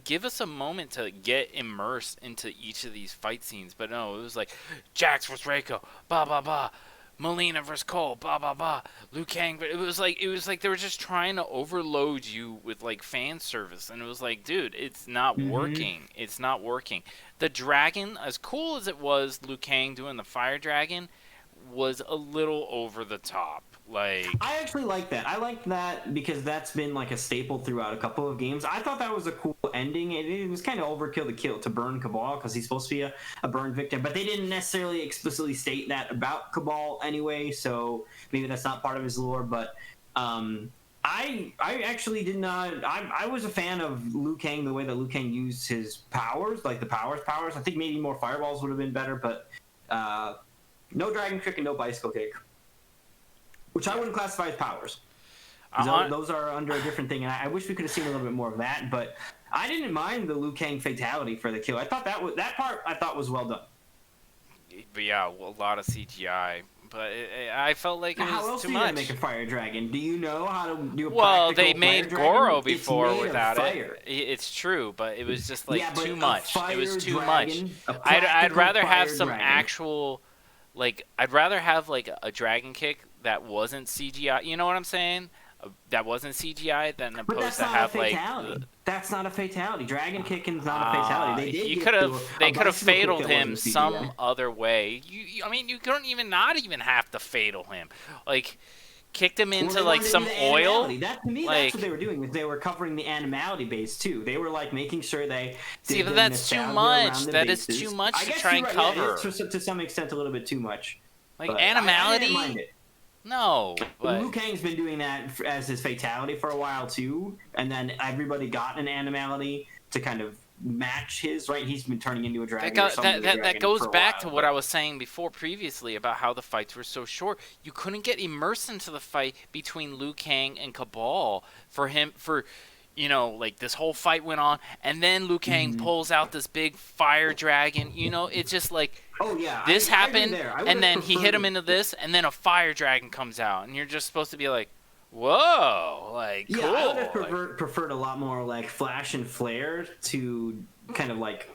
give us a moment to get immersed into each of these fight scenes. But no, it was like Jax vs Reiko, blah blah blah. Melina versus Cole, blah blah blah. Liu Kang, but it was like they were just trying to overload you with like fan service, and it was like, dude, it's not working. It's not working. The dragon, as cool as it was, Liu Kang doing the fire dragon, was a little over the top. Like, I actually like that. I like that because that's been like a staple throughout a couple of games. I thought that was a cool ending. It was kind of overkill to burn Cabal because he's supposed to be a burn victim, but they didn't necessarily explicitly state that about Cabal anyway. So maybe that's not part of his lore. But I actually did not. I was a fan of Liu Kang, the way that Liu Kang used his powers, like the powers. I think maybe more fireballs would have been better, but no dragon kick and no bicycle kick, which I wouldn't classify as powers. Those are under a different thing, and I wish we could have seen a little bit more of that. But I didn't mind the Liu Kang fatality for the kill. I thought that part I thought was well done. but yeah, a lot of CGI. But I felt like it How was else too do you much. make a fire dragon? Do you know how to do a Well, they practical made fire Goro dragon? before It's made without of it. fire. It's true, but it was just like Yeah, but too a much. It was fire too dragon, much. a I'd practical rather have fire some dragon. actual, like, I'd rather have like a dragon kick that wasn't CGI. You know what I'm saying? That wasn't CGI than But opposed that's to not have a like. fatality. That's not a fatality. Dragon kicking's not a fatality. They did You get could have. to They a could have bicycle kick fataled that him wasn't some CGI. other way. I mean, you don't even not even have to fatal him. Like, kicked him Well, into they like wanted some the oil. animality. That to me, that's Like, what they were doing. Was they were covering the animality base too. They were like making sure they see, did but the that's too nostalgia much. around the That is bases. too much I to guess try you're and right. Yeah, cover. it is to some extent a little bit too much. Like But I didn't mind animality. it. No, Liu but Kang's been doing that as his fatality for a while too, and then everybody got an animality to kind of match his. Right, he's been turning into a dragon. that goes back to what I I was saying before previously about how the fights were so short. You couldn't get immersed into the fight between Liu Kang and Cabal like this whole fight went on, and then Liu Kang pulls out this big fire dragon. It's just like Oh yeah, this I agree happened, there. and then he hit him into this, and then a fire dragon comes out, and you're just supposed to be like, whoa, like, Yeah, cool. I would have Like, preferred a lot more like flash and flare to kind of like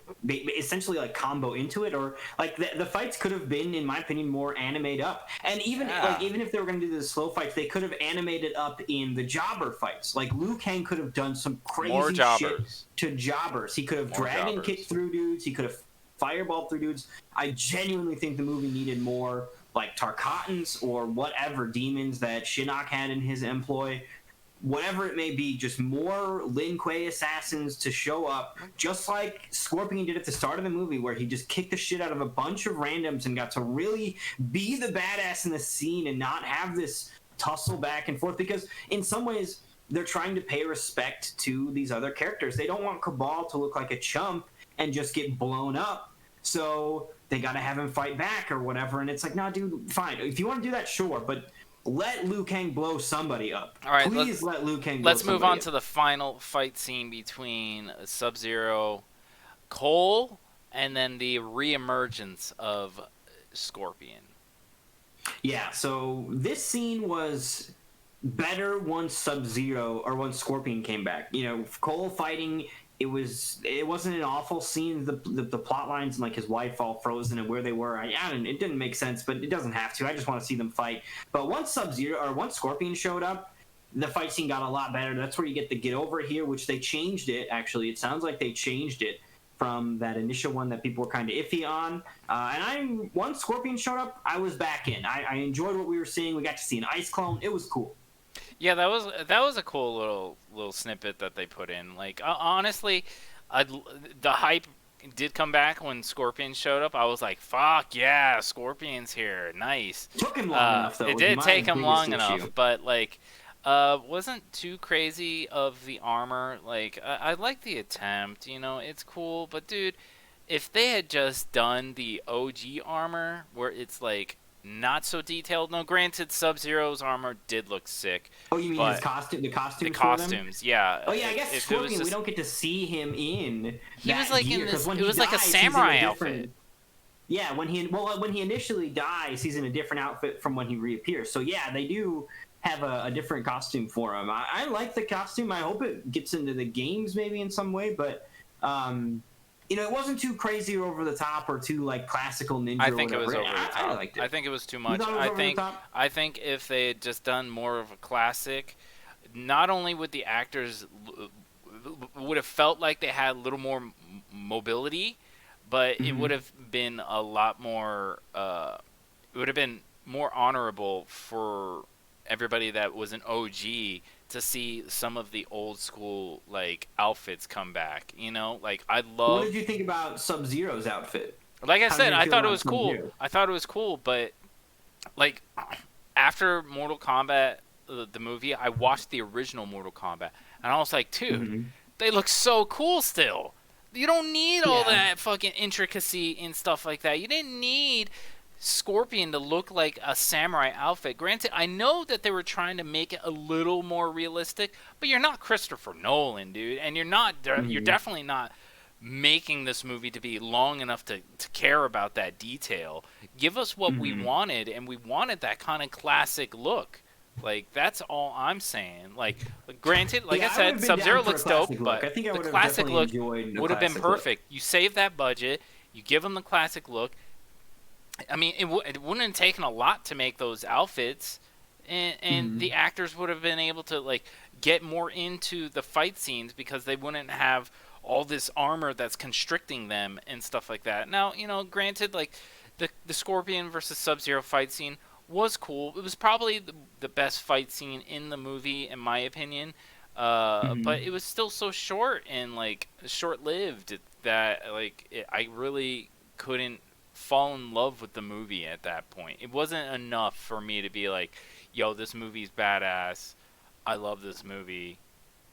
essentially like combo into it, or like the fights could have been, in my opinion, more animated up. And even Yeah. even if they were going to do the slow fights, they could have animated up in the jobber fights. Like Liu Kang could have done some More crazy jobbers. shit to jobbers. He could have More dragon jobbers. kicked through dudes. He could have fireball through dudes. I genuinely think the movie needed more like Tarkatans or whatever demons that Shinnok had in his employ, whatever it may be, just more Lin Kuei assassins to show up, just like Scorpion did at the start of the movie, where he just kicked the shit out of a bunch of randoms and got to really be the badass in the scene and not have this tussle back and forth. Because in some ways, they're trying to pay respect to these other characters. They don't want Cabal to look like a chump and just get blown up. So they got to have him fight back or whatever. And it's like, nah, dude, fine. If you want to do that, sure. But let Liu Kang blow somebody up. All right, Please let Liu Kang blow let's move somebody on up. to the final fight scene between Sub-Zero, Cole, and then the re-emergence of Scorpion. Yeah, so this scene was better once Sub-Zero or once Scorpion came back. Cole fighting, it wasn't an awful scene. The plot lines and like his wife all frozen and where they were, it didn't make sense, but it doesn't have to. I just want to see them fight. But once Scorpion showed up, the fight scene got a lot better. That's where you get the get over here, which they changed it. Actually, it sounds like they changed it from that initial one that people were kind of iffy on. Once Scorpion showed up, I was back in. I enjoyed what we were seeing. We got to see an ice clone. It was cool. Yeah, that was a cool little snippet that they put in. Like, honestly, the hype did come back when Scorpion showed up. I was like, "Fuck yeah, Scorpion's here, nice." Took him long enough, though. It was did my take him biggest long issue. enough, but like, wasn't too crazy of the armor. Like, I like the attempt. It's cool, but dude, if they had just done the OG armor where it's like not so detailed. No, granted, Sub-Zero's armor did look sick. Oh, you mean but his costume? The costumes. the costumes, yeah. Oh yeah, I guess If it Scorpion. was just- We don't get to see him in. He that was like gear, in 'cause this. when It he was like a dies, he's in samurai different- outfit. Yeah, when he initially dies, he's in a different outfit from when he reappears. So yeah, they do have a different costume for him. I like the costume. I hope it gets into the games maybe in some way, but it wasn't too crazy or over the top or too like classical ninja. I think or it was whatever. over the top. I liked it. I think it was too You much. thought it was over the top? I think if they had just done more of a classic, not only would the actors would have felt like they had a little more mobility, but it would have been a lot more. It would have been more honorable for everybody that was an OG to see some of the old school like outfits come back. You know, like I What love. did you think about Sub-Zero's outfit? Like I How did said, you I feel thought it about was cool. Sub-Zero? I thought it was cool, but like after Mortal Kombat, the movie, I watched the original Mortal Kombat, and I was like, dude, Hmm. they look so cool still. You don't need all Yeah. that fucking intricacy and stuff like that. You didn't need Scorpion to look like a samurai outfit. Granted, I know that they were trying to make it a little more realistic, but you're not Christopher Nolan, dude, and you're Hmm. definitely not making this movie to be long enough to care about that detail. Give us what we Hmm. wanted, and we wanted that kind of classic look. Like that's all I'm saying. Granted, like I Yeah, I would said, have been Sub Zero down for a looks dope, classic look. but I think I the would have classic definitely look enjoyed the would have been classic look. perfect. You save that budget, you give them the classic look. I mean, it wouldn't have taken a lot to make those outfits, and Hmm. the actors would have been able to like get more into the fight scenes because they wouldn't have all this armor that's constricting them and stuff like that. Now, granted, like the Scorpion versus Sub-Zero fight scene was cool. It was probably the best fight scene in the movie, in my opinion. But Hmm. it was still so short and like short-lived that I really couldn't fall in love with the movie at that point. It wasn't enough for me to be like, "Yo, this movie's badass. I love this movie.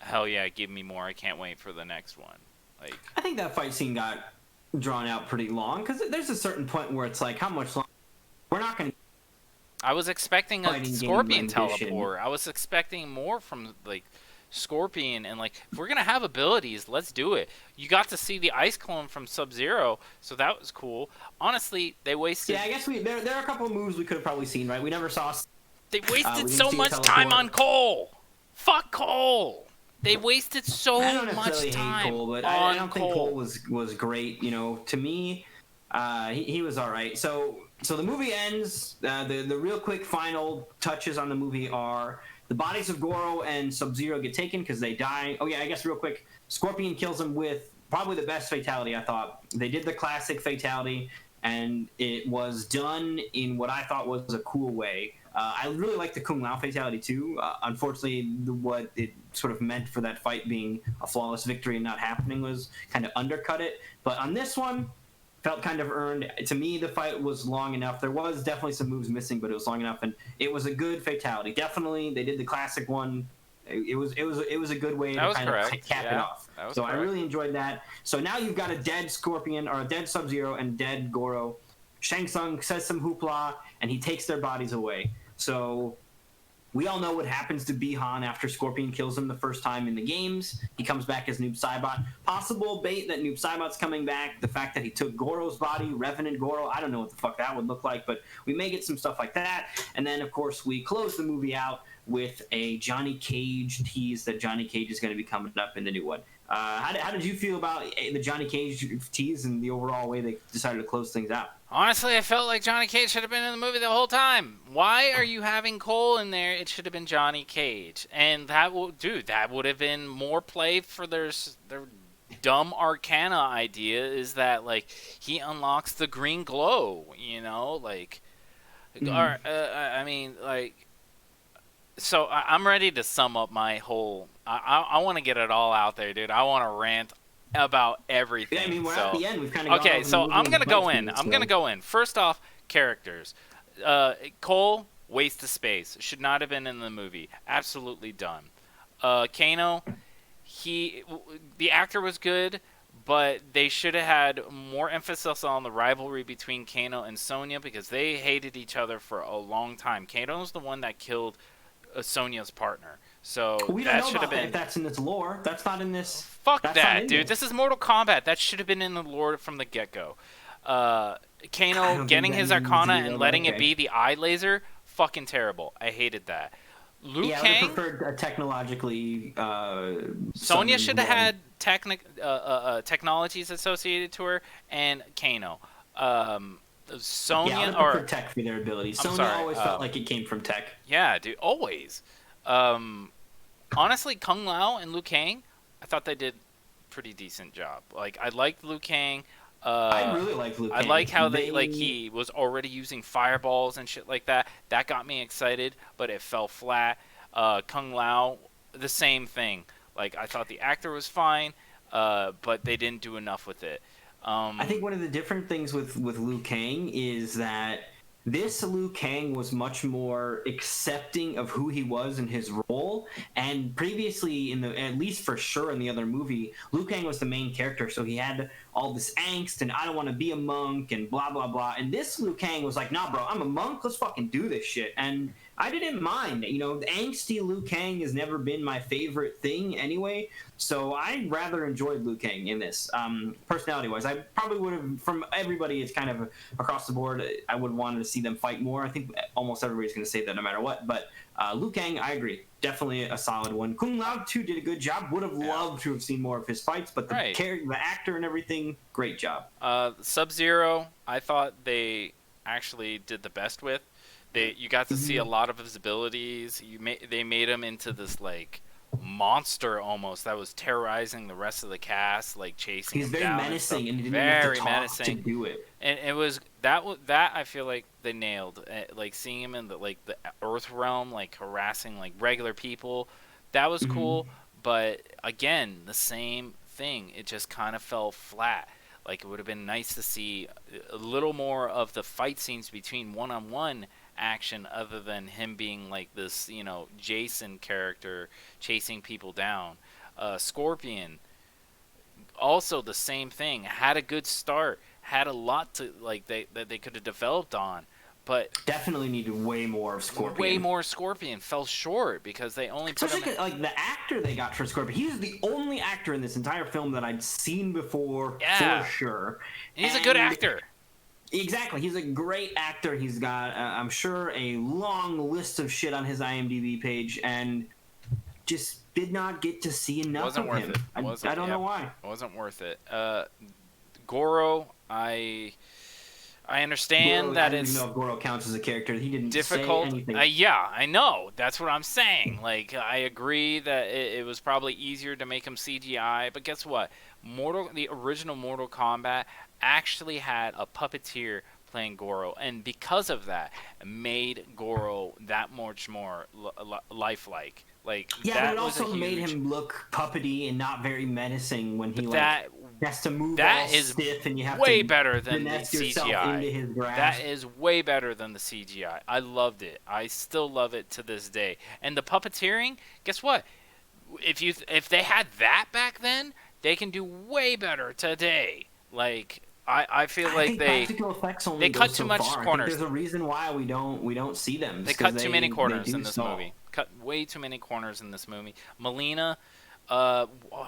Hell yeah, give me more. I can't wait for the next one." Like, I think that fight scene got drawn out pretty long because there's a certain point where it's like, how much longer? We're not going to I was expecting a fighting game Scorpion rendition. teleport. I was expecting more from like Scorpion, and like if we're gonna have abilities, let's do it. You got to see the ice clone from Sub Zero, so that was cool. Honestly, they wasted Yeah, I guess there are a couple of moves we could have probably seen, right? We never saw. they wasted We didn't so see a much time on teleport. Cole. Fuck Cole. They wasted I so don't much necessarily hate time Cole, but I on don't think Cole Cole. was great. You know, to me, he was all right. So the movie ends. The real quick final touches on the movie are the bodies of Goro and Sub-Zero get taken because they die. Oh yeah, I guess real quick, Scorpion kills him with probably the best fatality. I thought they did the classic fatality, and it was done in what I thought was a cool way. I really like the Kung Lao fatality too. Unfortunately, what it sort of meant for that fight being a flawless victory and not happening was kind of undercut it. But on this one, felt kind of earned. To me, the fight was long enough. There was definitely some moves missing, but it was long enough, and it was a good fatality. Definitely, they did the classic one. It was a good way That to was kind of correct. cap it Yeah, off. that was So I correct. really enjoyed that. So now you've got a dead Scorpion or a dead Sub-Zero and dead Goro. Shang Tsung says some hoopla, and he takes their bodies away. So we all know what happens to Bihan after Scorpion kills him the first time in the games. He comes back as Noob Saibot. Possible bait that Noob Saibot's coming back. The fact that he took Goro's body, Revenant Goro, I don't know what the fuck that would look like, but we may get some stuff like that. And then, of course, we close the movie out with a Johnny Cage tease that Johnny Cage is going to be coming up in the new one. How did you feel about the Johnny Cage tease and the overall way they decided to close things out? Honestly, I felt like Johnny Cage should have been in the movie the whole time. Why are you having Cole in there? It should have been Johnny Cage, and that would have been more play for their dumb Arcana idea. Is that like he unlocks the green glow? Mm. I mean, like, so I'm ready to sum up my whole. I want to get it all out there, dude. I want to rant about Yeah, I everything. mean, we're at So the end. We've kind of gone okay, over the so movie I'm and the gonna go fight in. scenes. I'm gonna So. go in. First off, characters. Cole, waste of space. Should not have been in the movie. Absolutely done. Kano, the actor was good, but they should have had more emphasis on the rivalry between Kano and Sonya because they hated each other for a long time. Kano's the one that killed Sonya's partner, so We don't that know should have about that been. if that's in this lore. That's not in this. Fuck That's not that, in dude. this. This is Mortal Kombat. That should have been in the lore from the get go. I Kano don't think getting that his needs to Arcana be and there, but letting it okay. be the eye laser, fucking terrible. I hated that. Liu Yeah, I would have Kang, preferred a technologically Sonya summoned should have one. had technologies associated to her, and Kano. Yeah, I would Sonya, have or preferred tech for their abilities. I'm Sonya sorry. always felt like it came from tech. Yeah, dude, always. Um, Honestly, Kung Lao and Liu Kang, I thought they did pretty decent job. Like I liked Liu Kang. I Uh, really like Liu I Kang. like how they like he was already using fireballs and shit like that. That got me excited, but it fell flat. Kung Lao, the same thing. Like I thought the actor was fine, but they didn't do enough with it. I think Um, one of the different things with Liu Kang is that this Liu Kang was much more accepting of who he was in his role. And previously, at least for sure in the other movie, Liu Kang was the main character, so he had all this angst and I don't want to be a monk and blah blah blah. And this Liu Kang was like, nah, bro, I'm a monk. Let's fucking do this shit. And I didn't mind. You know, the angsty Liu Kang has never been my favorite thing anyway. So I rather enjoyed Liu Kang in this. Personality wise, I probably would have, from everybody, it's kind of across the board. I would want to see them fight more. I think almost everybody's going to say that no matter what. But Liu Kang, I agree. Definitely a solid one. Kung Lao too did a good job. Would have loved to have seen more of his fights, but the right. character, the actor, and everything, great job. Sub-Zero, I thought they actually did the best with. You got to see a lot of his abilities. They made him into this like monster almost that was terrorizing the rest of the cast, like chasing He's him very down menacing, and he didn't very have to talk menacing. to do it. And it was that I feel like they nailed. Like seeing him in the Earth realm, like harassing like regular people, that was cool. But again, the same thing. It just kind of fell flat. Like it would have been nice to see a little more of the fight scenes between one-on-one action, other than him being like this, Jason character chasing people down. Scorpion, also the same thing. Had a good start. Had a lot to like that they could have developed on, but Definitely needed way more of Scorpion. way more Scorpion fell short because they only put Especially him. like the actor they got for Scorpion. He was the only actor in this entire film that I'd seen before Yeah. for sure. He's a good actor. Exactly. He's a great actor. He's got, I'm sure, a long list of shit on his IMDb page, and just did not get to see enough Wasn't of worth him. it. I don't know why. Wasn't worth it. Goro, I understand Goro, that I don't it's even know if Goro counts as a character. He didn't difficult. say anything. Yeah, I know. That's what I'm saying. Like, I agree that it was probably easier to make him CGI, but guess what? The original Mortal Kombat actually had a puppeteer playing Goro, and because of that, made Goro that much more lifelike. Like, Yeah, that but it was a also made huge. him look puppety and not very menacing when he That has to move that all is stiff and you have way to better than the finesse yourself CGI. into his grasp. That is way better than the CGI. I loved it. I still love it to this day. And the puppeteering, guess what? If they had that back then, they can do way better today. Like I feel I like think practical effects only they go cut so too much far. corners. I think there's a reason why we don't see them. They It's 'cause cut too many corners do in this stall. movie. Cut way too many corners in this movie. Melina,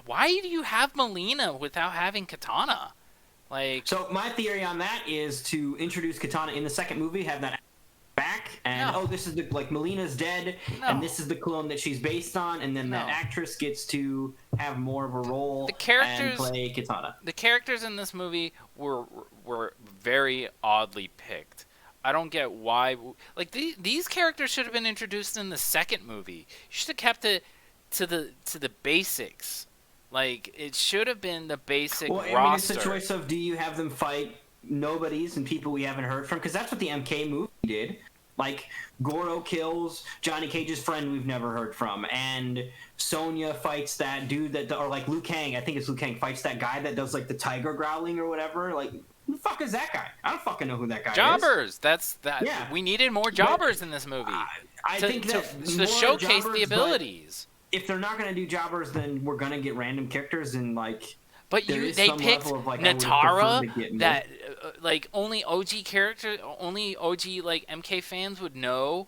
why do you have Melina without having Katana? Like, So my theory on that is to introduce Katana in the second movie, have that back, and No. this is Melina's dead, No. and this is the clone that she's based on, and then that No. actress gets to have more of a role The characters- and play Katana. the characters in this movie were very oddly picked. I don't get why. Like these characters should have been introduced in the second movie. You should have kept it to the basics. Like it should have been the basic Well, I mean, roster. it's a choice of, do you have them fight nobodies and people we haven't heard from? Because that's what the MK movie did. Like, Goro kills Johnny Cage's friend we've never heard from, and Sonya fights that dude or like Liu Kang, I think it's Liu Kang, fights that guy that does like the tiger growling or whatever. Like, who the fuck is that guy? I don't fucking know who that guy is. Jobbers. That's that. Yeah. We needed more jobbers in this movie. I think that to more showcase jobbers, the abilities. but if they're not going to do jobbers, then we're going to get random characters, and like, But there is they some picked level of, like, I would've preferred to get Natara more. that like only OG like MK fans would know.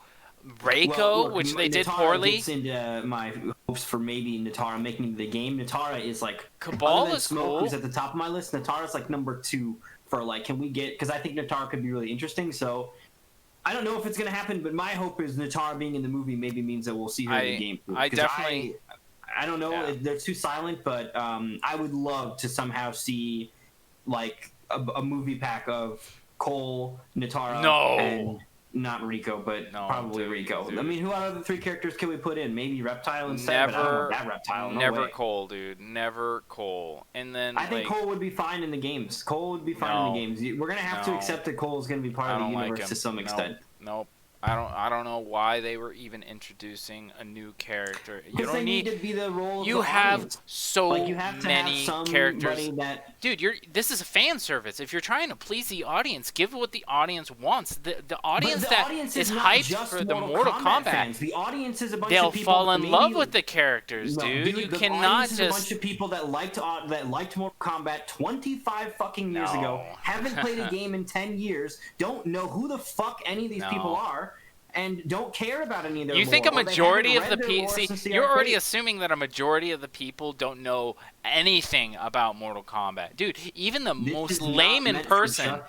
Reiko, Well, look, which they did Natara poorly. Gets into my hopes for maybe Natara making the game. Natara is like, Cabal other than is Smoke, cool. who's at the top of my list. Natara's like number 2 for like, can we get? Because I think Natara could be really interesting. So I don't know if it's gonna happen, but my hope is Natara being in the movie maybe means that we'll see her in the game. I definitely. I don't know. Yeah. They're too silent, but I would love to somehow see like a movie pack of Cole, Natara, No. and not Rico, but No, probably dude, Rico. dude. I mean, who other 3 characters can we put in? Maybe Reptile instead. But I don't want that Reptile. No never way. Cole, dude. Never Cole. And then I think Cole would be fine in the games. Cole would be fine in the games. We're gonna have to accept that Cole is gonna be part of the universe to some extent. Nope. I don't know why they were even introducing a new character. You don't need to be the role. You of the have audience. so like, you have to many have characters. Dude, this is a fan service. If you're trying to please the audience, give what the audience wants. The audience is hyped for the Mortal Kombat fans. The audience is a bunch They'll of people fall in love with the characters, dude. You the cannot just a bunch of people that liked Mortal Kombat 25 fucking years ago, haven't played a game in 10 years, don't know who the fuck any of these people are, and don't care about any of their You lore, think a majority of the people? you're already assuming that a majority of the people don't know anything about Mortal Kombat. Dude, even the most layman person,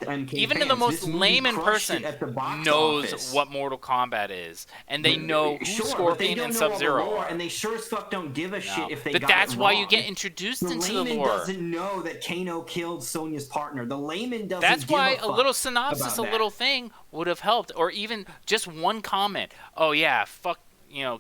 knows what Mortal Kombat is. And they know who Scorpion and Sub-Zero are. And they sure as fuck don't give a shit if they got it But that's why wrong. you get introduced into the layman lore. doesn't know that Kano killed Sonya's partner. The layman doesn't That's give why a fuck little synopsis, a about little that. thing would have helped. Or even just one comment. Oh, yeah, fuck,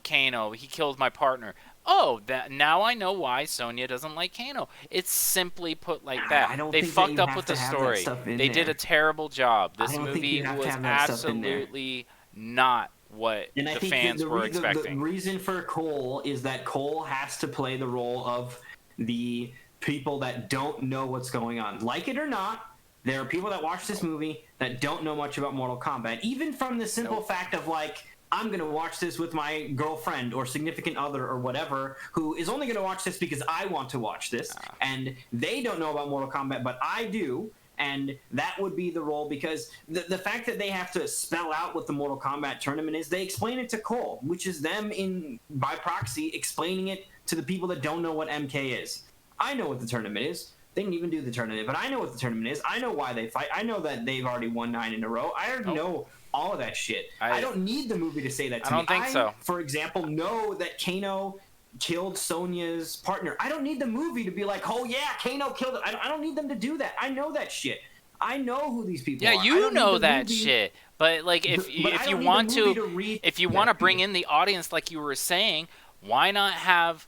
Kano. He killed my partner. Oh, now I know why Sonya doesn't like Kano. It's simply put like that. They fucked up with the story. They did a terrible job. This movie was absolutely not what the fans were expecting. The reason for Cole is that Cole has to play the role of the people that don't know what's going on. Like it or not, there are people that watch this movie that don't know much about Mortal Kombat. Even from the simple fact of like, I'm going to watch this with my girlfriend or significant other or whatever, who is only going to watch this because I want to watch this. And they don't know about Mortal Kombat, but I do. And that would be the role, because the fact that they have to spell out what the Mortal Kombat tournament is, they explain it to Cole, which is them by proxy explaining it to the people that don't know what MK is. I know what the tournament is. They didn't even do the tournament, but I know what the tournament is. I know why they fight. I know that they've already won 9 in a row. I already know all of that shit. I don't need the movie to say that to me. I don't think so. For example, know that Kano killed Sonya's partner. I don't need the movie to be like, oh yeah, Kano killed it. I don't need them to do that. I know that shit. I know who these people are. Yeah, you know that shit. But like, if you want to bring in the audience, like you were saying, why not have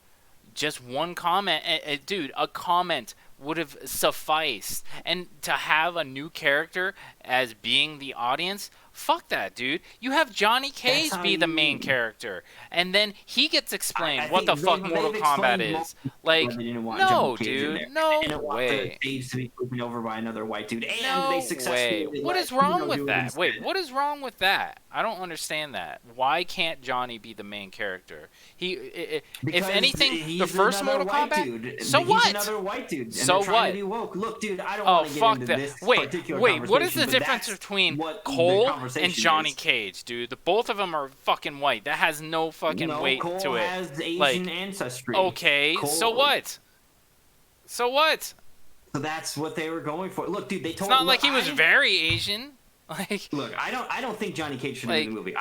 just one comment? Dude, a comment would have sufficed. And to have a new character as being the audience, fuck that, dude. You have Johnny Cage be the main character, and then he gets explained what the fuck Mortal Kombat is. Like, no, dude, no way. Stage to be taken over by another white dude, and no they successfully way. What is wrong with that? Wait, what is wrong with that? I don't understand that. Why can't Johnny be the main character? If anything, the first Mortal Kombat. Dude. So what? He's another white dude. And so what? To be woke. Look, dude, I don't want to get into this particular wait. What is the conversation, difference between Cole and Johnny Cage, dude? Both of them are fucking white. That has no fucking weight Cole to it. Has Asian ancestry. Okay, Cole, so what? So what? So that's what they were going for. Look, dude, they told. It's not like he was very Asian. Like, look, I don't think Johnny Cage should be in the movie.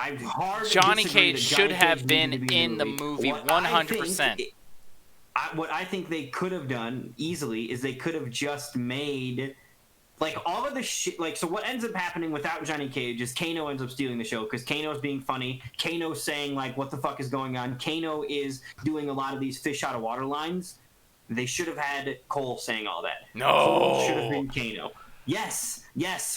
Johnny Cage should have been in the movie 100%. What I think they could have done easily is they could have just made like all of the shit. Like, so what ends up happening without Johnny Cage is Kano ends up stealing the show because Kano's being funny. Kano's saying like, "What the fuck is going on?" Kano is doing a lot of these fish out of water lines. They should have had Cole saying all that. No, Cole should have been Kano. Yes.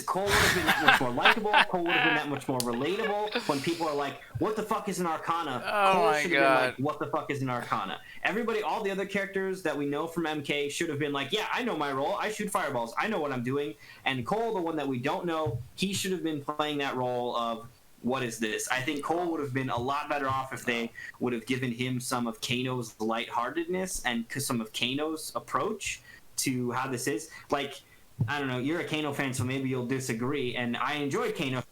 Cole would have been that much more likable. Cole would have been that much more relatable. When people are like, "What the fuck is an Arcana?" Cole should have been like, "What the fuck is an Arcana?" Everybody, all the other characters that we know from MK should have been like, "Yeah, I know my role. I shoot fireballs. I know what I'm doing." And Cole, the one that we don't know, he should have been playing that role of, what is this? I think Cole would have been a lot better off if they would have given him some of Kano's lightheartedness and some of Kano's approach to how this is. Like, I don't know, you're a Kano fan, so maybe you'll disagree, and I enjoyed Kano.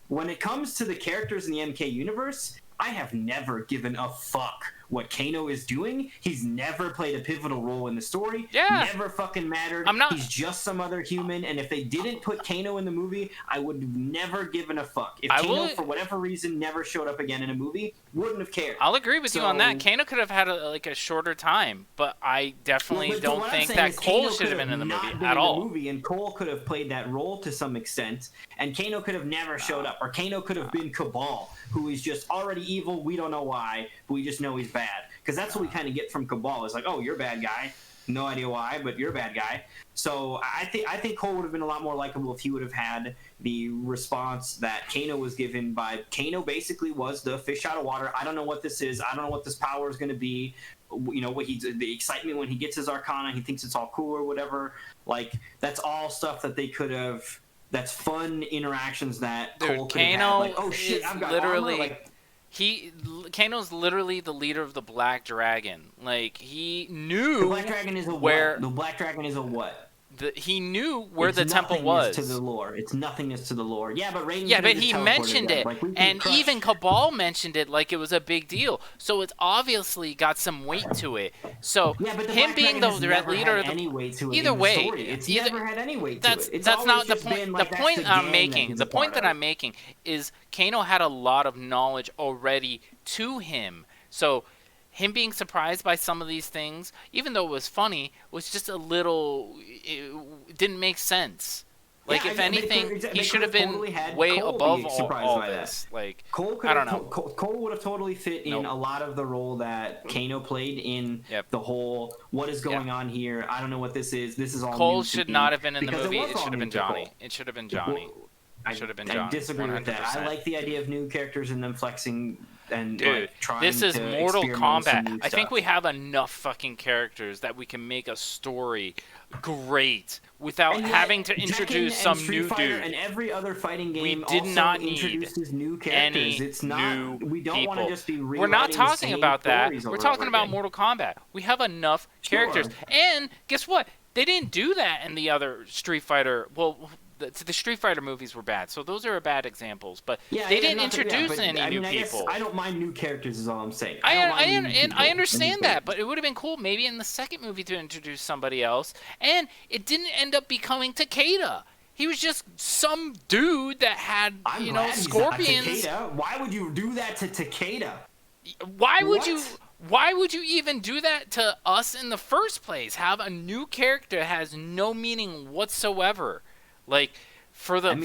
When it comes to the characters in the MK universe, I have never given a fuck what Kano is doing. He's never played a pivotal role in the story. Yeah. Never fucking mattered. He's just some other human. And if they didn't put Kano in the movie, I would have never given a fuck. If Kano, for whatever reason, never showed up again in a movie, wouldn't have cared. I'll agree with you on that. Kano could have had a shorter time, but I definitely don't think that Cole should have been in the movie at all. And Cole could have played that role to some extent, and Kano could have never showed up, or Kano could have been Cabal, who is just already evil. We don't know why, but we just know he's bad. Because that's what we kind of get from Cabal. It's like, oh, you're a bad guy. No idea why, but you're a bad guy. So I think Cole would have been a lot more likable if he would have had the response that Kano was given by. Kano basically was the fish out of water. I don't know what this is. I don't know what this power is going to be. You know, the excitement when he gets his Arcana, he thinks it's all cool or whatever. Like, that's all stuff that they could have. That's fun interactions that Cole could have had. Like, oh shit, I've got literally armor. Like, Kano's literally the leader of the Black Dragon. Like, he knew the Black Dragon is a what? The Black Dragon is a what? He knew where the temple was. To the lore. It's nothingness to the lore. Yeah, but Raiden. Yeah, but he mentioned it, like, and even Cabal mentioned it like it was a big deal. So it's obviously got some weight to it. So yeah, but him being the leader of the either way, it's never had any weight to it. That's not the point. The point I'm making. The point that I'm making is Kano had a lot of knowledge already to him. So him being surprised by some of these things, even though it was funny, was just a little. It didn't make sense. Like, if anything, he should have been way above all this. Like, I don't know. Cole would have totally fit in a lot of the role that Kano played in the whole, what is going on here? I don't know what this is. This is all Cole should not have been in the movie. It should have been Johnny. It should have been Johnny. I disagree 100%. With that. I like the idea of new characters and them flexing and dude, like, trying this is to Mortal Kombat. I think we have enough fucking characters that we can make a story great without having to introduce some new dude. And every other fighting game we did not need introduces new characters. It's not. We don't want to just be. We're not talking about that. We're talking about Mortal Kombat. We have enough characters, and guess what? They didn't do that in the other Street Fighter. Well, the Street Fighter movies were bad, so those are bad examples. But they didn't introduce any new people. I don't mind new characters, is all I'm saying. I understand that, but it would have been cool maybe in the second movie to introduce somebody else. And it didn't end up becoming Takeda. He was just some dude that had, scorpions. Why would you do that to Takeda? Why would you even do that to us in the first place? Have a new character that has no meaning whatsoever. Like, for the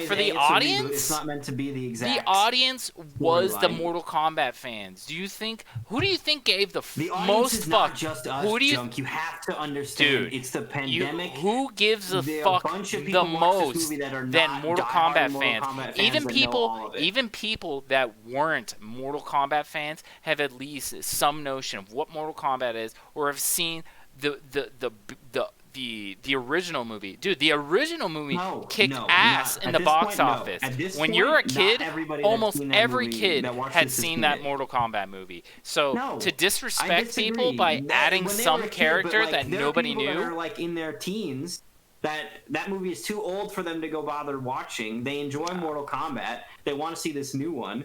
for the audience, it's not meant to be the exact. The audience was the Mortal Kombat fans. Who do you think gave the most fuck? Not just us, Junk. You have to understand. Dude, it's the pandemic. Who gives a fuck the most than Mortal Kombat fans? Even people that weren't Mortal Kombat fans have at least some notion of what Mortal Kombat is, or have seen the original movie. Dude, the original movie kicked ass in the box office. When you're a kid, almost every kid had seen that Mortal Kombat movie. So to disrespect people by adding some character that nobody knew. That are like in their teens, that movie is too old for them to go bother watching. They enjoy Mortal Kombat. They want to see this new one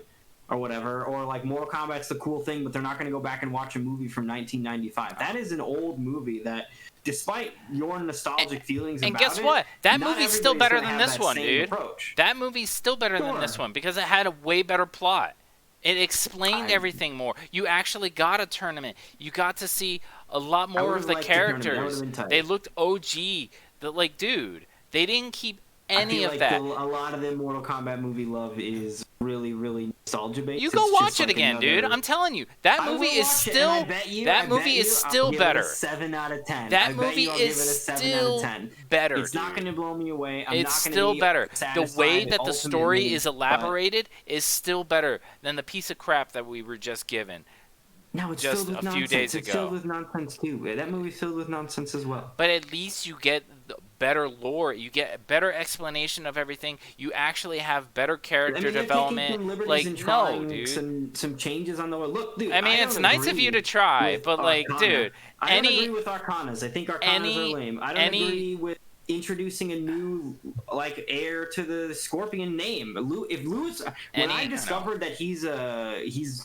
or whatever, or like Mortal Kombat's the cool thing, but they're not going to go back and watch a movie from 1995. That is an old movie that, despite your nostalgic feelings about it, and guess what? That movie's still better than this one, dude. Approach. That movie's still better than this one because it had a way better plot. It explained everything more. You actually got a tournament. You got to see a lot more of the characters. They looked OG. Dude, they didn't keep any of that. A lot of the Mortal Kombat movie love is really, really nostalgia based. You go watch it again, dude. I'm telling you, that movie is still better. 7 out of 10. That movie is still better. It's not going to blow me away. It's still better. The way that the story is elaborated is still better than the piece of crap that we were just given. No, it's just filled with a few nonsense. days It's ago. filled with nonsense too. That movie's filled with nonsense as well. But at least you get better lore. You get a better explanation of everything. You actually have better character development. Dude. Some changes on the look, dude. I mean, it's nice of you to try, but dude, I don't agree with Arcanas. I think Arcanas are lame. I don't agree with introducing a new like heir to the Scorpion name. If Lewis, when I discovered that he's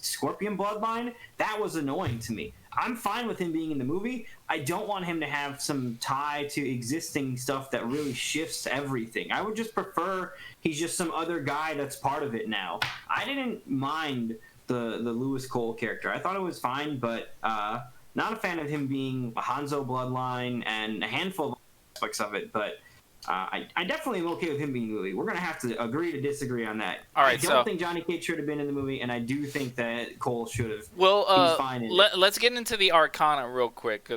Scorpion bloodline, that was annoying to me. I'm fine with him being in the movie. I don't want him to have some tie to existing stuff that really shifts everything. I would just prefer he's just some other guy that's part of it now. I didn't mind the Lewis Cole character. I thought it was fine, but not a fan of him being a Hanzo bloodline and a handful of aspects of it. But I definitely am okay with him being in the movie. We're going to have to agree to disagree on that. All right, I don't think Johnny Cage should have been in the movie, and I do think that Cole should have. Well, he's fine in let's get into the Arcana real quick.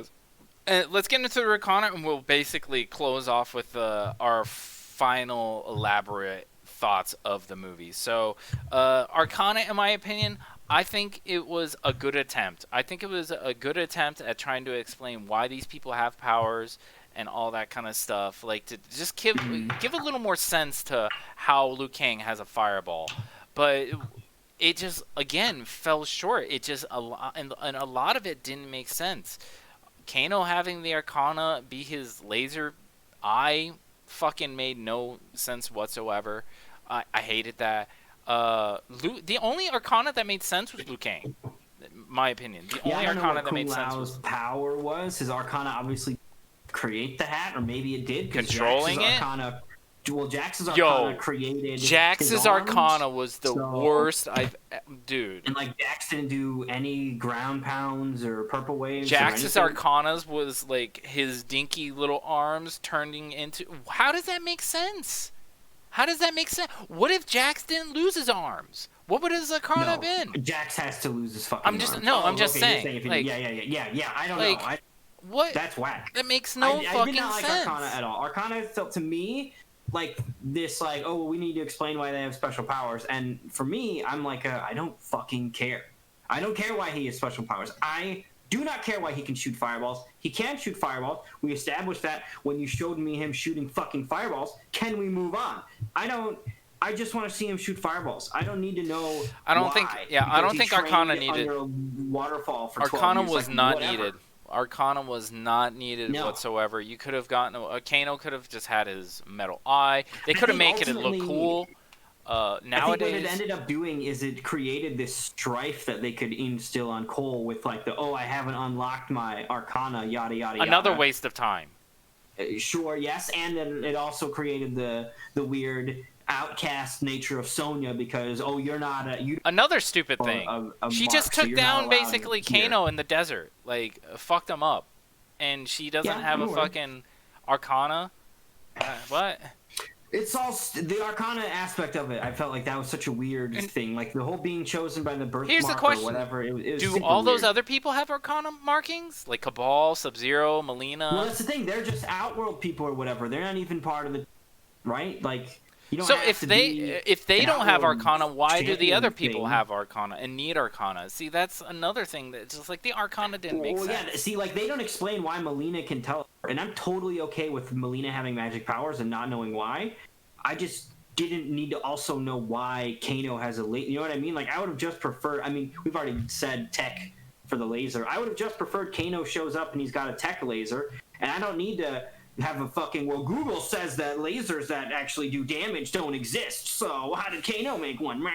Let's get into the Arcana, and we'll basically close off with our final elaborate thoughts of the movie. So, Arcana, in my opinion, I think it was a good attempt. I think it was a good attempt at trying to explain why these people have powers and all that kind of stuff. Like, to just give a little more sense to how Liu Kang has a fireball. But it just, again, fell short. It just, and a lot of it didn't make sense. Kano having the Arcana be his laser eye fucking made no sense whatsoever. I hated that. The only Arcana that made sense was Liu Kang, in my opinion. The only Arcana that made sense was power was his Arcana obviously create the hat, or maybe it did. Controlling it? Jax's Arcana created Jax's Arcana was the worst dude. And like Jax didn't do any ground pounds or purple waves. Jax's Arcanas was like his dinky little arms turning into. How does that make sense? How does that make sense? What if Jax didn't lose his arms? What would his Arcana been? Jax has to lose his fucking arms. I'm just saying. Yeah. I don't know. What? That's whack. That makes no fucking sense. I did not like Arcana at all. Arcana felt to me like this, like, oh, we need to explain why they have special powers. And for me, I'm like, I don't fucking care. I don't care why he has special powers. I do not care why he can shoot fireballs. He can shoot fireballs. We established that when you showed me him shooting fucking fireballs. Can we move on? I just want to see him shoot fireballs. I don't need to know. I don't think Arcana needed. Under a waterfall for Arcana 12 years, was not needed. Arcana was not needed whatsoever. You could have gotten Kano could have just had his metal eye. They could have made it look cool. Nowadays, I think what it ended up doing is it created this strife that they could instill on Cole with like I haven't unlocked my Arcana, yada yada yada. Another waste of time. Sure, yes, and then it also created the weird outcast nature of Sonya because you're not another stupid thing. She just took down basically Kano in the desert, like fucked him up, and she doesn't have a fucking Arcana. What? It's all the Arcana aspect of it. I felt like that was such a weird thing, like the whole being chosen by the birthmark or whatever. It was do all those other people have Arcana markings, like Cabal, Sub-Zero, Melina? Well, that's the thing. They're just Outworld people or whatever. They're not even part of the right, like. So if they don't have Arcana, why do the other people have Arcana and need Arcana? See, that's another thing that's just like the Arcana didn't make sense. Yeah, see, like they don't explain why Melina can teleport, and I'm totally okay with Melina having magic powers and not knowing why. I just didn't need to also know why Kano has a laser. You know what I mean? Like I would have just preferred. I mean, we've already said tech for the laser. I would have just preferred Kano shows up and he's got a tech laser, and I don't need to have a fucking Google says that lasers that actually do damage don't exist, so how did Kano make one? Man,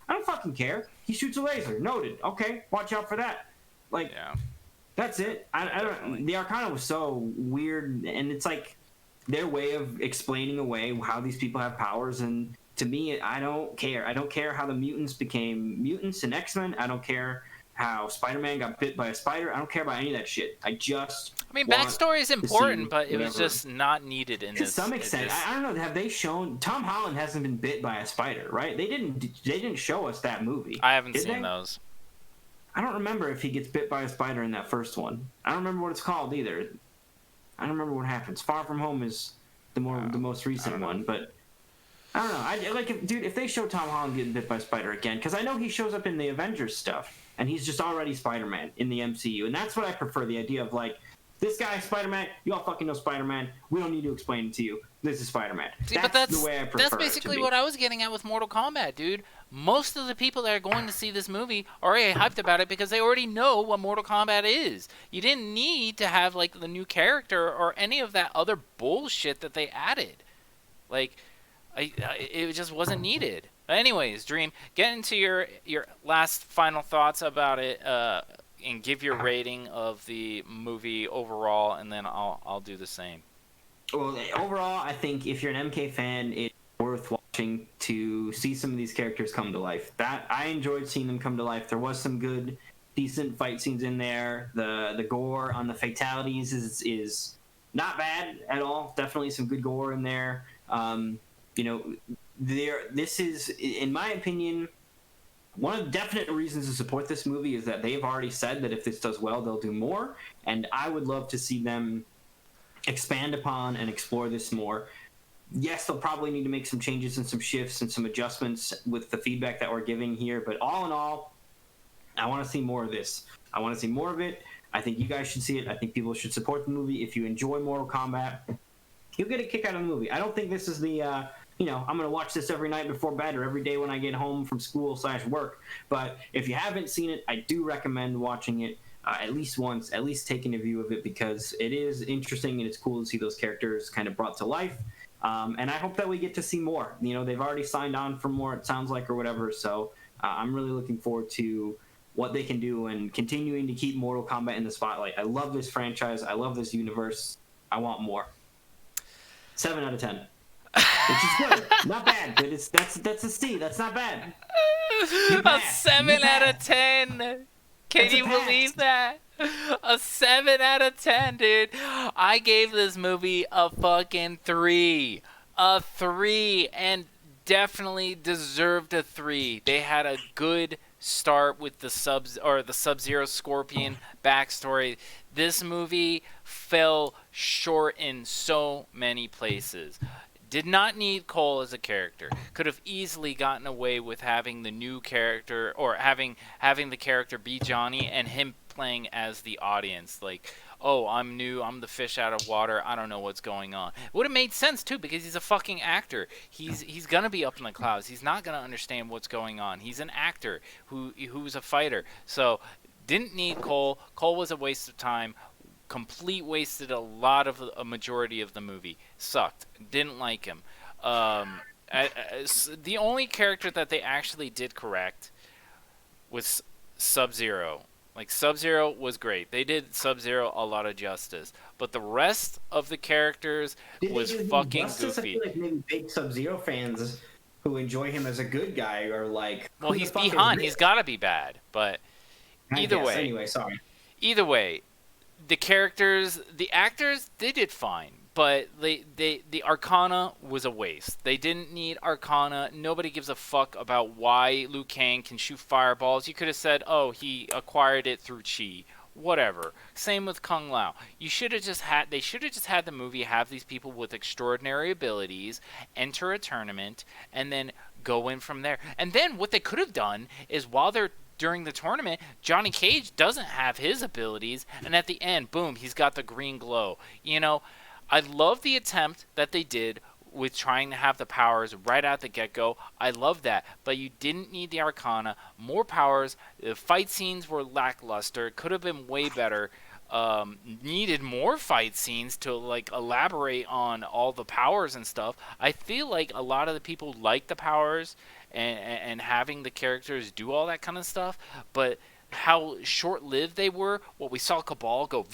I don't fucking care. He shoots a laser. Noted. Okay, watch out for that. Like, that's it. I don't. The Arcana was so weird, and it's like their way of explaining away how these people have powers. And to me, I don't care. I don't care how the mutants became mutants in X-Men. I don't care how Spider-Man got bit by a spider. I don't care about any of that shit. Backstory is important, but it was just not needed in this. To some extent, I don't know. Have they shown Tom Holland hasn't been bit by a spider, right? They didn't show us that movie. I haven't seen those. I don't remember if he gets bit by a spider in that first one. I don't remember what it's called either. I don't remember what happens. Far From Home is the most recent one, but I don't know. If they show Tom Holland getting bit by a spider again, because I know he shows up in the Avengers stuff. And he's just already Spider-Man in the MCU. And that's what I prefer, the idea of, like, this guy, Spider-Man, you all fucking know Spider-Man. We don't need to explain it to you. this is Spider-Man. See, but That's the way I that's prefer it to basically be. what I was getting at with Mortal Kombat, dude. Most of the people that are going to see this movie are already hyped about it because they already know what Mortal Kombat is. You didn't need to have like the new character or any of that other bullshit that they added. Like, it just wasn't needed. But anyways, Dream, get into your last final thoughts about it, and give your rating of the movie overall, and then I'll do the same. Well, overall, I think if you're an MK fan, it's worth watching to see some of these characters come to life. That I enjoyed seeing them come to life. There was some good, decent fight scenes in there. The gore on the fatalities is not bad at all. Definitely some good gore in there. You know, this is, in my opinion, one of the definite reasons to support this movie is that they've already said that if this does well, they'll do more. And I would love to see them expand upon and explore this more. Yes, they'll probably need to make some changes and some shifts and some adjustments with the feedback that we're giving here. But all in all, I want to see more of this. I want to see more of it. I think you guys should see it. I think people should support the movie. If you enjoy Mortal Kombat, you'll get a kick out of the movie. I don't think this is the, I'm going to watch this every night before bed or every day when I get home from school/work. But if you haven't seen it, I do recommend watching it. At least once, at least taking a view of it, because it is interesting and it's cool to see those characters kind of brought to life. And I hope that we get to see more. You know, they've already signed on for more, it sounds like, or whatever. So I'm really looking forward to what they can do and continuing to keep Mortal Kombat in the spotlight. I love this franchise. I love this universe. I want more. 7 out of 10. Which is good. Not bad, but that's a C. That's not bad. A 7 out of 10. Can you believe that? A 7 out of 10, dude. I gave this movie a fucking 3. A 3, and definitely deserved a 3. They had a good start with the Sub-Zero Scorpion backstory. This movie fell short in so many places. Did not need Cole as a character. Could have easily gotten away with having the new character, or having the character be Johnny and him playing as the audience. Like, oh, I'm new, I'm the fish out of water, I don't know what's going on. It would have made sense too, because he's a fucking actor. He's gonna be up in the clouds. He's not gonna understand what's going on. He's an actor who's a fighter. So didn't need Cole. Cole was a waste of time. Complete wasted a majority of the movie. Sucked. Didn't like him. The only character that they actually did correct was Sub-Zero. Like, Sub-Zero was great. They did Sub-Zero a lot of justice. But the rest of the characters was fucking justice? goofy. I feel like maybe big Sub-Zero fans who enjoy him as a good guy are like, well, he's behind. He's got to be bad. But either way. Anyway, sorry. Either way, the characters, the actors, they did fine, but the Arcana was a waste. They didn't need Arcana. Nobody gives a fuck about why Liu Kang can shoot fireballs. You could have said, oh, he acquired it through Chi. Whatever. Same with Kung Lao. They should have just had the movie have these people with extraordinary abilities enter a tournament and then go in from there. And then what they could have done is, while they're during the tournament, Johnny Cage doesn't have his abilities, and at the end, boom, he's got the green glow. You know, I love the attempt that they did with trying to have the powers right out the get-go. I love that, but you didn't need the Arcana. More powers. The fight scenes were lackluster. Could have been way better. Needed more fight scenes to like elaborate on all the powers and stuff. I feel like a lot of the people like the powers and having the characters do all that kind of stuff, but how short-lived they were. What we saw Cabal go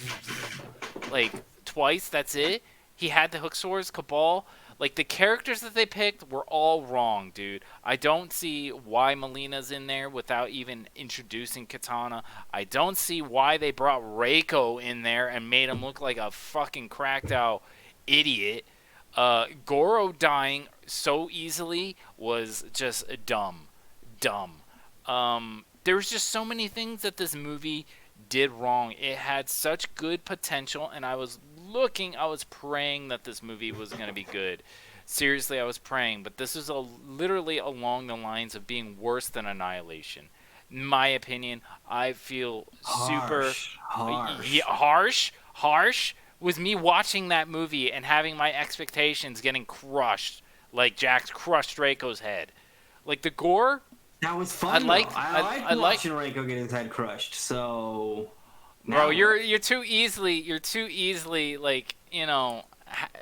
like twice, that's it. He had the hook swords, Cabal. Like, the characters that they picked were all wrong, dude. I don't see why Melina's in there without even introducing Katana. I don't see why they brought Reiko in there and made him look like a fucking cracked out idiot. Goro dying so easily was just dumb. There was just so many things that this movie did wrong. It had such good potential, and I was praying that this movie was going to be good. Seriously, I was praying, but this is literally along the lines of being worse than Annihilation. In my opinion, I feel super harsh. harsh. was me watching that movie and having my expectations getting crushed, like Jax crushed Draco's head. Like the gore, That was fun. I liked watching Reiko get his head crushed. So, bro, you're too easily like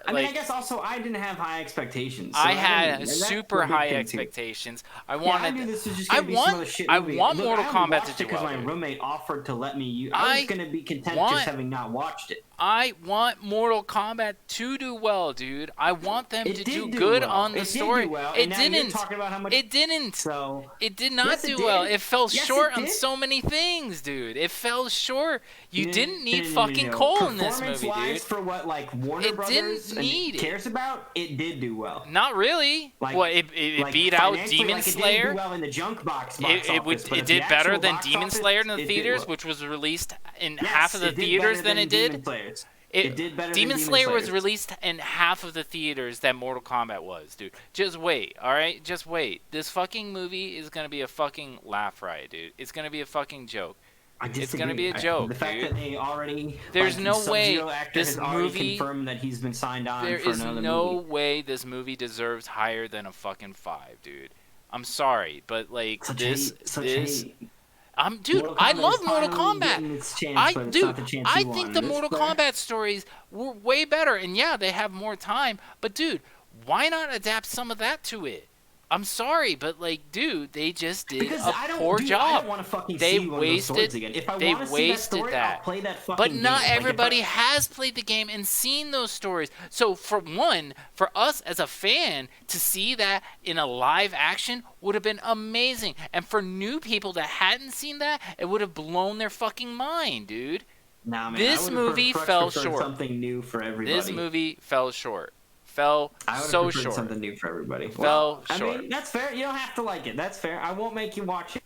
I mean, I guess also I didn't have high expectations. So I had super high expectations. I wanted. I knew this was just gonna be some other shit movie. I want Mortal Kombat to do because well. My roommate offered to let me. I was gonna be content just having not watched it. I want Mortal Kombat to do well, dude. I want them to do good on the story. It didn't. It didn't. So it did not do well. It fell short on so many things, dude. It fell short. You didn't need fucking Cole in this movie, dude. For what Warner Brothers cares about, it did do well. Not really. It beat out Demon Slayer. It did well in the junk box. It did better than Demon Slayer in the theaters, which was released in half of the theaters than it did. It did better. Demon Slayer was released in half of the theaters that Mortal Kombat was, dude. Just wait, all right? Just wait. This fucking movie is gonna be a fucking laugh riot, dude. It's gonna be a fucking joke. It's gonna be a joke, the fact dude. That they already there's no way this movie confirmed that he's been signed on. There for is another no movie. way this movie deserves higher than a fucking 5, dude. I'm sorry, but like dude, I love Mortal Kombat. I think the Mortal Kombat stories were way better, and yeah, they have more time. But dude, why not adapt some of that to it? I'm sorry, but like, dude, they just did a poor job. I don't want to fucking they see wasted. One of those again. If I they want to wasted see that story, that. I'll play that fucking but not game. everybody has played the game and seen those stories. So for us as a fan to see that in a live action would have been amazing. And for new people that hadn't seen that, it would have blown their fucking mind, dude. Nah, man, this movie fell short. Something new for everybody. This movie fell short. Fell so short. Something new for everybody. Short. I mean, that's fair. You don't have to like it. That's fair. I won't make you watch it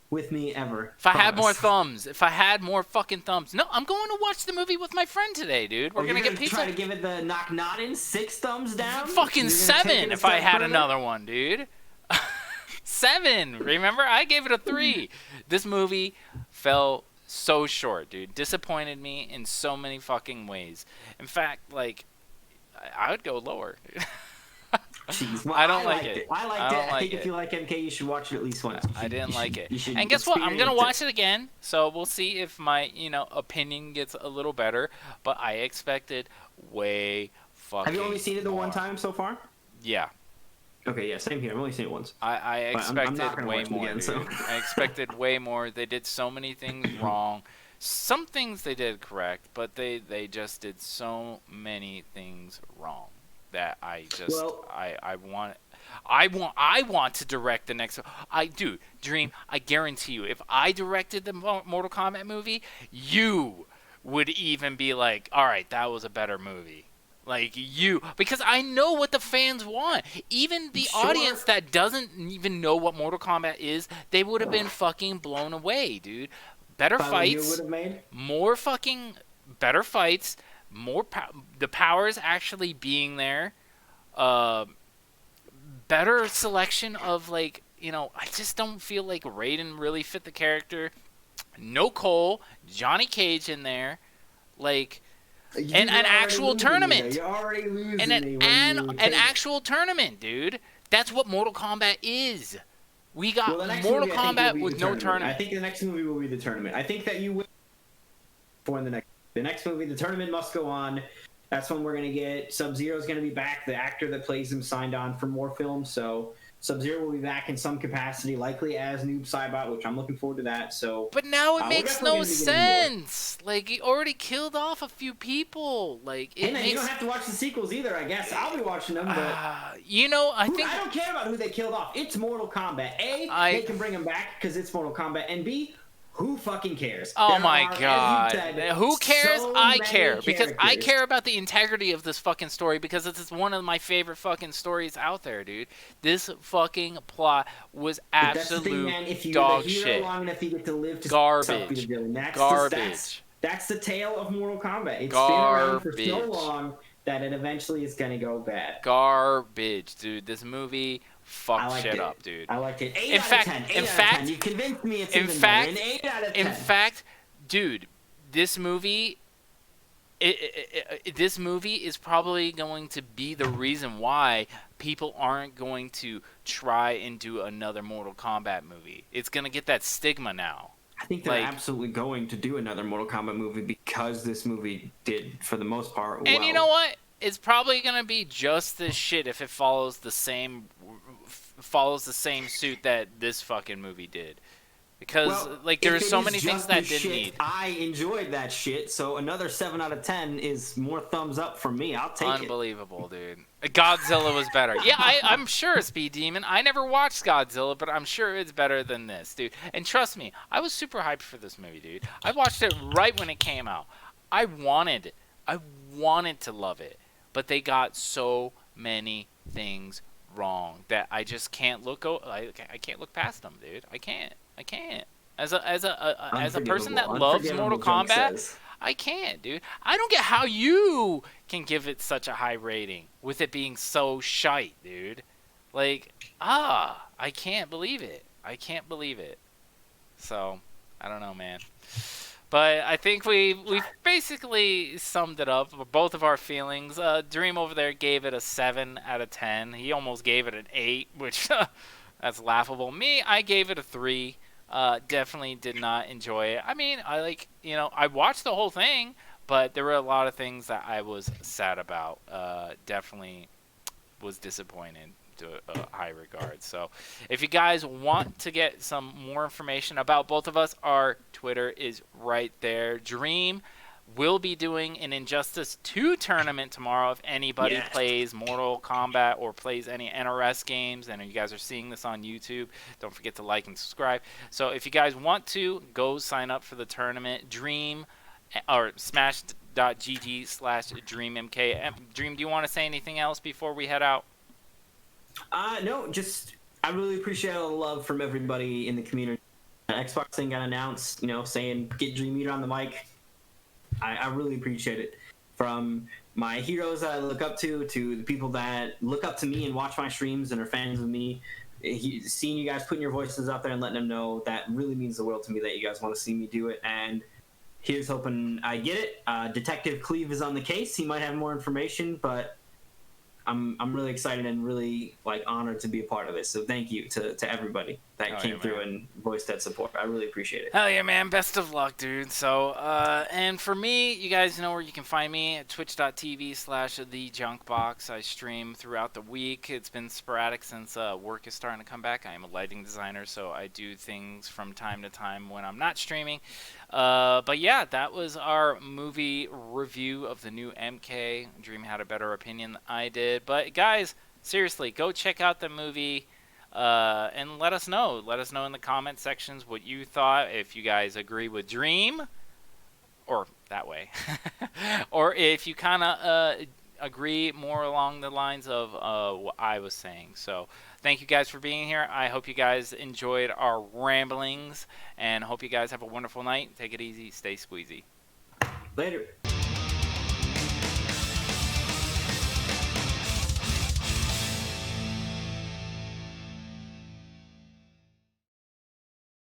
with me ever. If I had more thumbs, if I had more fucking thumbs. No, I'm going to watch the movie with my friend today, dude. We're gonna get pizza. Try to give it the knock nodding 6 thumbs down. Fucking 7 if I had another one, dude. 7. Remember, I gave it a 3. This movie fell so short, dude. Disappointed me in so many fucking ways. In fact, like, I would go lower. Jeez, well, I don't like it. I liked it. I think if you like MK, you should watch it at least once. I didn't like it. And guess what? I'm gonna watch it again. So we'll see if my opinion gets a little better. But I expected way fucking. Have you only seen it the one time so far? Yeah. Okay, yeah, same here. I've only seen it once. I expected way more. Again, so. I expected way more. They did so many things wrong. Some things they did correct, but they just did so many things wrong that I want to direct the next. Dream. I guarantee you, if I directed the Mortal Kombat movie, you would even be like, all right, that was a better movie. Like because I know what the fans want. Even the audience that doesn't even know what Mortal Kombat is, they would have been fucking blown away, dude. Better fights, more fucking better fights, more the powers actually being there, better selection of I just don't feel like Raiden really fit the character. No Cole, Johnny Cage in there, and an actual tournament. You're already losing an actual tournament, dude. That's what Mortal Kombat is. We got Mortal Kombat with no tournament. I think the next movie will be the tournament. I think that you will for the next movie. The tournament must go on. That's when we're gonna get Sub-Zero's gonna be back. The actor that plays him signed on for more films, so Sub-Zero will be back in some capacity, likely as Noob Saibot, which I'm looking forward to that. So, but now it makes no sense. He already killed off a few people. You don't have to watch the sequels either. I guess I'll be watching them. But I don't care about who they killed off. It's Mortal Kombat. They can bring them back because it's Mortal Kombat, and B, who fucking cares? Oh my god. Who cares? I care. Because I care about the integrity of this fucking story because it's one of my favorite fucking stories out there, dude. This fucking plot was absolute dog shit. Long enough, you get to live to garbage. Garbage. That's the tale of Mortal Kombat. It's been around for so long that it eventually is going to go bad. Garbage, dude. This movie fucked shit up, dude. I liked it. 8 in out fact, of 10. 8 in out fact, of 10. You convinced me it's in even fact, more. An 8 out of 10. In fact, dude, this movie this movie is probably going to be the reason why people aren't going to try and do another Mortal Kombat movie. It's going to get that stigma now. I think they're Like, absolutely going to do another Mortal Kombat movie because this movie did, for the most part, and you know well. what? It's probably going to be just as shit if it follows the same suit that this fucking movie did. Because Well, like there are if it so is many things just the that didn't shit, need. I enjoyed that shit. So another 7 out of 10 is more thumbs up from me. I'll take it. Unbelievable, dude. Godzilla was better. Yeah, I'm sure Speed Demon. I never watched Godzilla, but I'm sure it's better than this, dude. And trust me, I was super hyped for this movie, dude. I watched it right when it came out. I wanted, I wanted to love it, but they got so many things wrong that I just can't I can't look past them, dude. I can't. I can't. As a person Unforgivable. that loves Mortal Unforgivable junk Kombat, says. I can't, dude. I don't get how you can give it such a high rating with it being so shite, dude. Like, I can't believe it. I can't believe it. So, I don't know, man. But I think we've basically summed it up. Both of our feelings. Dream over there gave it a 7 out of 10. He almost gave it an 8, which that's laughable. Me, I gave it a 3. Definitely did not enjoy it. I mean, I watched the whole thing, but there were a lot of things that I was sad about. Definitely was disappointed to a high regard. So, if you guys want to get some more information about both of us, our Twitter is right there. Dream will be doing an Injustice 2 tournament tomorrow if anybody Yes. plays Mortal Kombat or plays any NRS games. And you guys are seeing this on YouTube, don't forget to like and subscribe. So if you guys want to, go sign up for the tournament. Dream or smash.gg/dreammk. Dream, do you want to say anything else before we head out? No, just I really appreciate all the love from everybody in the community. Xbox thing got announced, saying get Dream Eater on the mic. I really appreciate it. From my heroes that I look up to the people that look up to me and watch my streams and are fans of me, seeing you guys putting your voices out there and letting them know, that really means the world to me that you guys want to see me do it. And here's hoping I get it. Detective Cleve is on the case. He might have more information, but I'm really excited and really honored to be a part of this. So thank you to everybody that came through and voiced that support. I really appreciate it. Hell yeah, man. Best of luck, dude. So, and for me, you guys know where you can find me at twitch.tv/thejunkbox. I stream throughout the week. It's been sporadic since work is starting to come back. I am a lighting designer, so I do things from time to time when I'm not streaming. But yeah, that was our movie review of the new MK. Dream had a better opinion than I did. But guys, seriously, go check out the movie. And let us know. Let us know in the comment sections what you thought. If you guys agree with Dream, or that way, or if you kind of agree more along the lines of what I was saying. So thank you guys for being here. I hope you guys enjoyed our ramblings, and hope you guys have a wonderful night. Take it easy. Stay squeezy. Later.